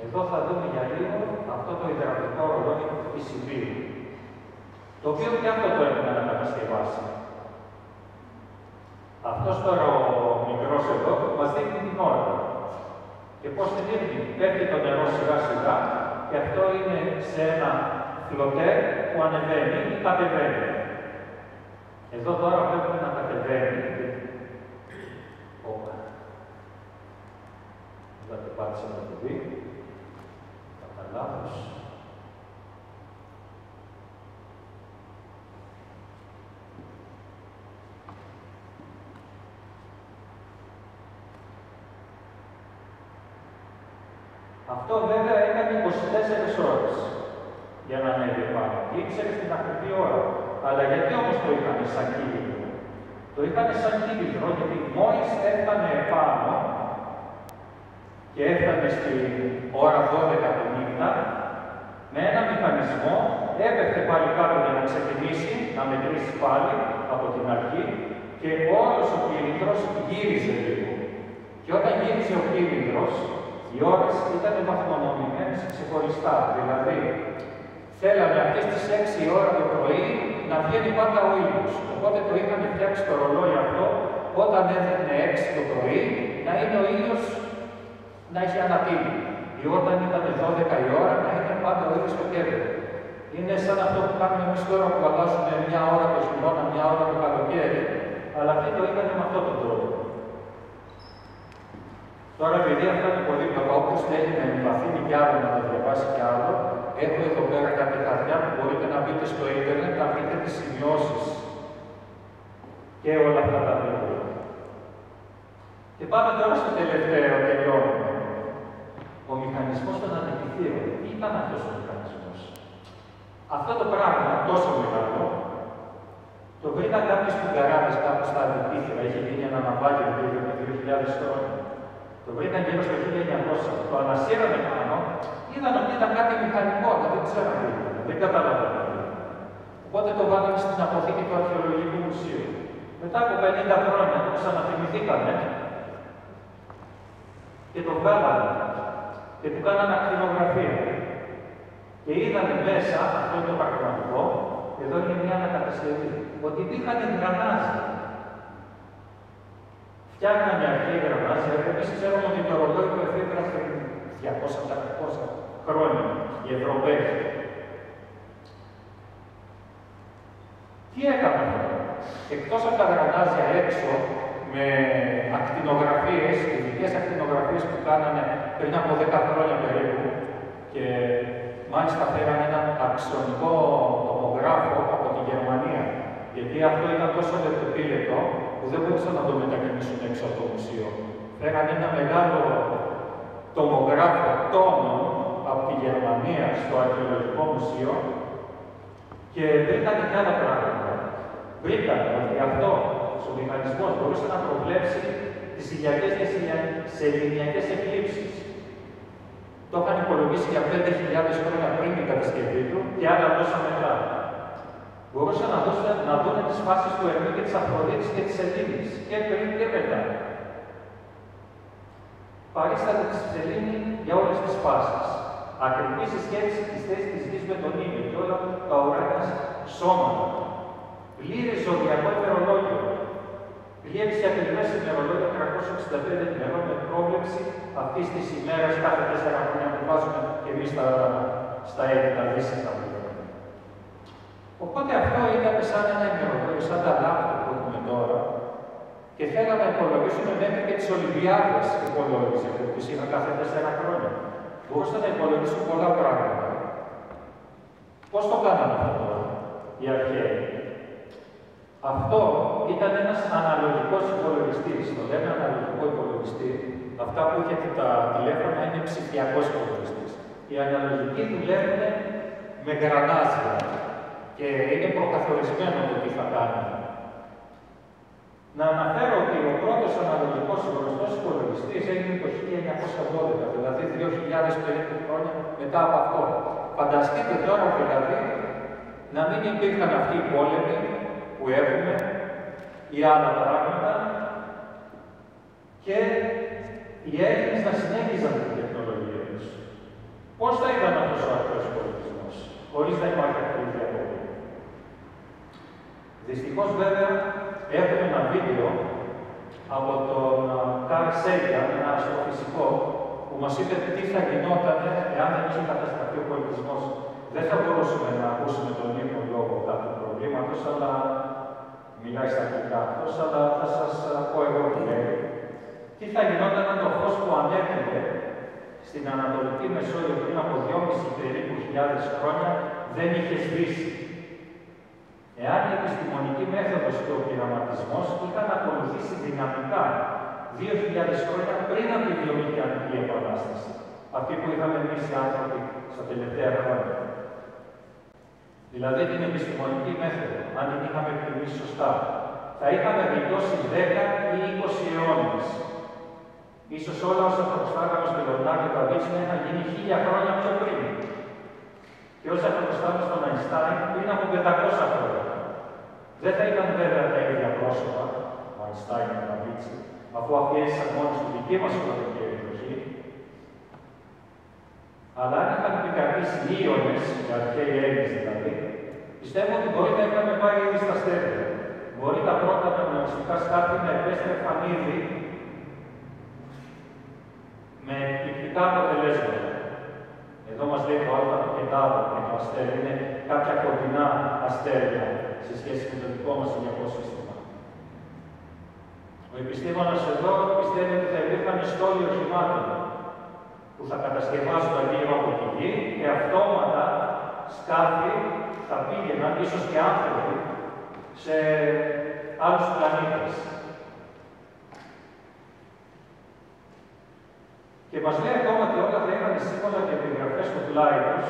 Εδώ θα δούμε για λίγο αυτό το υδραυλικό ρολόι του Φυσιμπίου, το οποίο και αυτό το έπρεπε να κατασκευάσει. Αυτός τώρα ο μικρός εδώ μας δείχνει την ώρα. Και πώς την δείχνει? Πέφτει το νερό σιγά και αυτό είναι σε ένα φλωτέ που ανεβαίνει ή κατεβαίνει. Εδώ τώρα βλέπουμε να κατεβαίνει. Όπα. Είδατε πάτησα να το δει. Κατά λάθος. Αυτό βέβαια έκανε 24 ώρες για να ανέβει επάνω. Και ήξερε την ακριβή ώρα. Αλλά γιατί όμως το είχαν σαν κύλινδρο? Το είχαν σαν κύλινδρο γιατί μόλις έφτανε επάνω και έφτανε στην ώρα 12 τη νύχτα, με ένα μηχανισμό έπεφτε πάλι κάτω για να ξεκινήσει, να μετρήσει πάλι από την αρχή και όλος ο κύλινδρος γύριζε λίγο. Και όταν γύριζε ο κύλινδρος, οι ώρες ήταν βαθμονομημένες ξεχωριστά. Δηλαδή, θέλανε αυτές τις 6 ώρα το πρωί να βγαίνει πάντα ο ήλιος. Οπότε το είχαν φτιάξει το ρολόι αυτό, όταν έδινε 6 το πρωί, να είναι ο ήλιος να έχει ανατείνει. Ή όταν ήταν 12 η ώρα, να είναι πάντα ο ήλιος στο κέντρο. Είναι σαν αυτό που κάνουμε εμείς τώρα που αλλάζουμε μια ώρα το χειμώνα, μια ώρα το καλοκαίρι, αλλά αυτοί το είχαν με αυτόν τον τρόπο. Τώρα, επειδή αυτά είναι πολύ πλοκά, όπως θέλει να εμβαθύνει κι άλλο, να το διαβάσει κι άλλο, έχω εδώ πέρα κάποια χαρτιά που μπορείτε να μπείτε στο ίντερνετ, να βρείτε τις σημειώσεις και όλα αυτά τα βίντεο. Και πάμε τώρα στο τελευταίο, τελειώνουμε. Ο μηχανισμός των αντικειθείων. Τι ήταν αυτός ο μηχανισμός? Αυτό το πράγμα, τόσο μεγάλο, το βρήκαν κάποιοι σπουγγαράδες κάπου στα αντικείθια. Είχε γίνει ένα ναυάγιο γύρω με 2.000 χρόνια. Το βρήκαν γύρω στο 1900. Το ανασύρανε πάνω, είδαν ότι ήταν κάτι μηχανικό, δεν ξέραν τι ήταν, δεν καταλαβαίναν. Οπότε το βάλαμε στην αποθήκη του Αρχαιολογικού Μουσείου. Μετά από 50 χρόνια το ξαναθυμηθήκανε και το βγάλανε και του κάνανε ακτινογραφία. Και είδανε μέσα, αυτό είναι το πραγματικό, εδώ είναι μια ανακατασκευή, ότι υπήρχαν γρανάζια. Φτιάχνανε αρχαία γρανάζια, εμείς ξέρουμε ότι το ρολόι του εφήβραν πριν 200-300 χρόνια οι Ευρωπαίοι. Τι έκαναν αυτό? Εκτός από τα γρανάζια έξω, με ακτινογραφίες, ειδικές ακτινογραφίες που κάνανε πριν από 10 χρόνια περίπου, και μάλιστα φέραν έναν αξιονικό τομογράφο από τη Γερμανία, γιατί αυτό ήταν τόσο λεπτοπίλετο που δεν μπορούσαν να το μετακινήσουν έξω από το μουσείο. Φέραν ένα μεγάλο τομογράφο τόνων από τη Γερμανία στο Αρχαιολογικό Μουσείο και βρήκαν και άλλα πράγματα. Βρήκαν ότι αυτό ο μηχανισμός μπορούσε να προβλέψει τις ηλιακές και σεληνιακές εκλήψεις. Το είχαν υπολογίσει για 5.000 χρόνια πριν την κατασκευή του και άλλα τόσα μετά. Μπορούσαν να δουν τις φάσεις του Ερμή και της Αφροδίτης και της Σελήνης και πριν και μετά. Παρίσταται τη Σελήνη για όλες τις φάσεις. Ακριβή συσχέτιση της θέσης της γης με τον ήλιο και όλα τα ουράνια σώματα. Πλήρες ζωδιακό ημερολόγιο. Πλήρες και ακριβές ημερολόγια 365 ημερών με πρόβλεψη αυτής της ημέρας κάθε 4 χρόνια που βάζουμε και εμείς στα έτη τα δύσσιτα. Οπότε αυτό ήταν σαν ένα ημερολόγιο, σαν τα λάπτοπ που έχουμε τώρα, και θέλαμε να υπολογίσουμε μέχρι και τις Ολυμπιάδες που υπολόγιζε, που τις είχαν κάθε 4 χρόνια. Μπορούσαν να υπολογίσουν πολλά πράγματα. Πώς το κάνανε αυτό τώρα, οι αρχαίοι? Αυτό ήταν ένας αναλογικός υπολογιστής. Το λέμε αναλογικό υπολογιστή. Αυτά που έχετε τα τηλέφωνα είναι ψηφιακός υπολογιστής. Οι αναλογικοί δουλεύουν με γρανάζια και είναι προκαθορισμένο το τι θα κάνουν. Να αναφέρω ότι ο πρώτος αναλογικός γνωστός υπολογιστής έγινε το 1912, δηλαδή 2.000 περίπου χρόνια μετά από αυτό. Φανταστείτε τώρα δηλαδή να μην υπήρχαν αυτοί οι πόλεμοι που έχουμε ή άλλα πράγματα και οι Έλληνες να συνέχιζαν την τεχνολογία τους. Πώς θα ήταν αυτός ο αρχαίος πολιτισμός, χωρίς να υπάρχει αυτή η διακοπή? Δυστυχώς βέβαια έχουμε ένα βίντεο από τον Καρλ Σέγγεν, ένα αστροφυσικό, που μας είπε τι θα γινόταν εάν δεν είχε καταστραφεί ο πολιτισμός. Δεν θα μπορούσαμε να ακούσουμε τον ίδιο λόγο κάποιου προβλήματος, αλλά μιλάει στα αγγλικά αυτός, αλλά θα σας πω εγώ τι λέει. Τι θα γινόταν αν το φως που ανέβηκε στην Ανατολική Μεσόγειο πριν από 2.500 περίπου χρόνια δεν είχε σβήσει? Εάν η επιστημονική μέθοδος και ο πειραματισμός είχαν ακολουθήσει δυναμικά 2.000 χρόνια πριν από τη βιομηχανική επανάσταση. αυτή που είχαμε εμείς οι άνθρωποι στα τελευταία χρόνια. Δηλαδή την επιστημονική μέθοδο, αν την είχαμε εκτιμήσει σωστά, θα είχαμε γλιτώσει 10 ή 20 αιώνες. Ίσως όλα όσα θα προστάγαμε στον Λεωνάρντο ντά Βίντσι να είχαν γίνει 1000 χρόνια πιο πριν. Και όσα θα προστάγαμε στον Αϊνστάιν πριν από 500 χρόνια. Δεν θα ήταν βέβαια τα ίδια πρόσωπα, ο Αϊνστάιν και ο ντά Βίντσι, αφού αφιέστησαν μόνο στη δική μας χρονική εποχή. Αλλά αν είχαν επικρατήσει ίονες, οι αρχαίοι Έλληνες δηλαδή, πιστεύω ότι μπορεί να είχαμε πάει ήδη στα αστέρια. Μπορεί τα πρώτα μνημονιστικά σκάφη να επέστρεφαν ήδη με εκπληκτικά αποτελέσματα. Εδώ μας λέει το Α Κεντάβρο και το αστέρι είναι κάποια κοντινά αστέρια σε σχέση με το δικό μας ηλιακό σύστημα. Ο επιστήμονας εδώ πιστεύει ότι θα υπήρχαν στόλοι οχημάτων που θα κατασκευάσουν το αγγίγμα από τη γη και αυτόματα σκάφη θα πήγαιναν, ίσως και άνθρωποι, σε άλλους πλανήτες. Και μας λέει ακόμα ότι όλα θα είχαν σύμβολα και περιγραφές στο πλάι τους,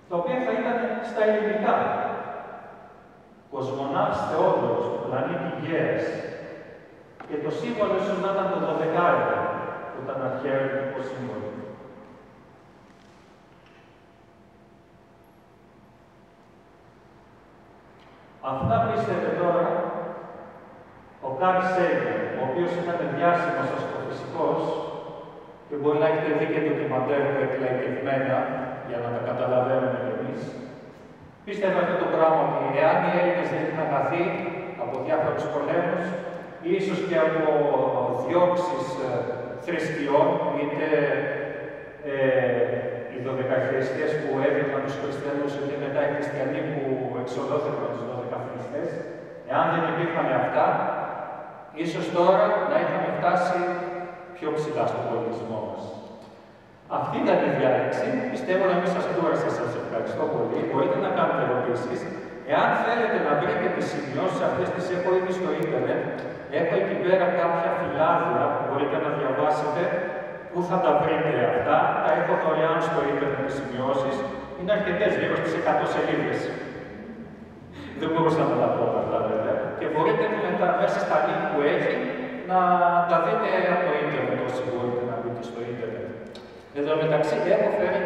τα οποία θα ήταν στα ελληνικά. Κοσμοναύς Θεόδωρος, του πλανήτη Γέας. Και το σύμβολο ίσως να ήταν το 12, που ήταν αρχαίο ελληνικό σύμβολο. Αυτά πίστευε τώρα ο Καρλ Σέγγεν, ο οποίος ήταν διάσημος αστροφυσικός και μπορεί να έχετε δει και ντοκιμαντέρ του εκλαϊκευμένα για να τα καταλαβαίνουμε κι εμείς. Πίστευε αυτό το πράγμα ότι εάν οι Έλληνες δεν είχαν χαθεί από διάφορους πολέμους, ίσως και από διώξεις θρησκειών, είτε οι 12χριστιές που έδιωχναν τους χριστιανούς, είτε μετά οι χριστιανοί που εξολόθεραν τους 12 χριστιές, εάν δεν υπήρχαν αυτά, ίσως τώρα να είχαμε φτάσει πιο ψηλά στον πολιτισμό μας. Αυτή ήταν η διάλεξη. Πιστεύω να μην σας κούρασα, σας ευχαριστώ πολύ. Μπορείτε να κάνετε ερωτήσεις. Εάν θέλετε να βρείτε τις σημειώσεις αυτές, τις έχω ήδη στο ίντερνετ. Έχω εκεί πέρα κάποια φυλάδια που μπορείτε να διαβάσετε. Πού θα τα βρείτε αυτά? Τα έχω δωρεάν στο ίντερνετ τις σημειώσεις. Είναι αρκετές, γύρω στις 100 σελίδες. Δεν μπορούσα να τα πω αυτά βέβαια. Και μπορείτε μετά μέσα στα link που έχει να τα δείτε από το ίντερνετ, όσοι μπορείτε να μπείτε στο ίντερνετ. Εδώ μεταξύ έχω φέρει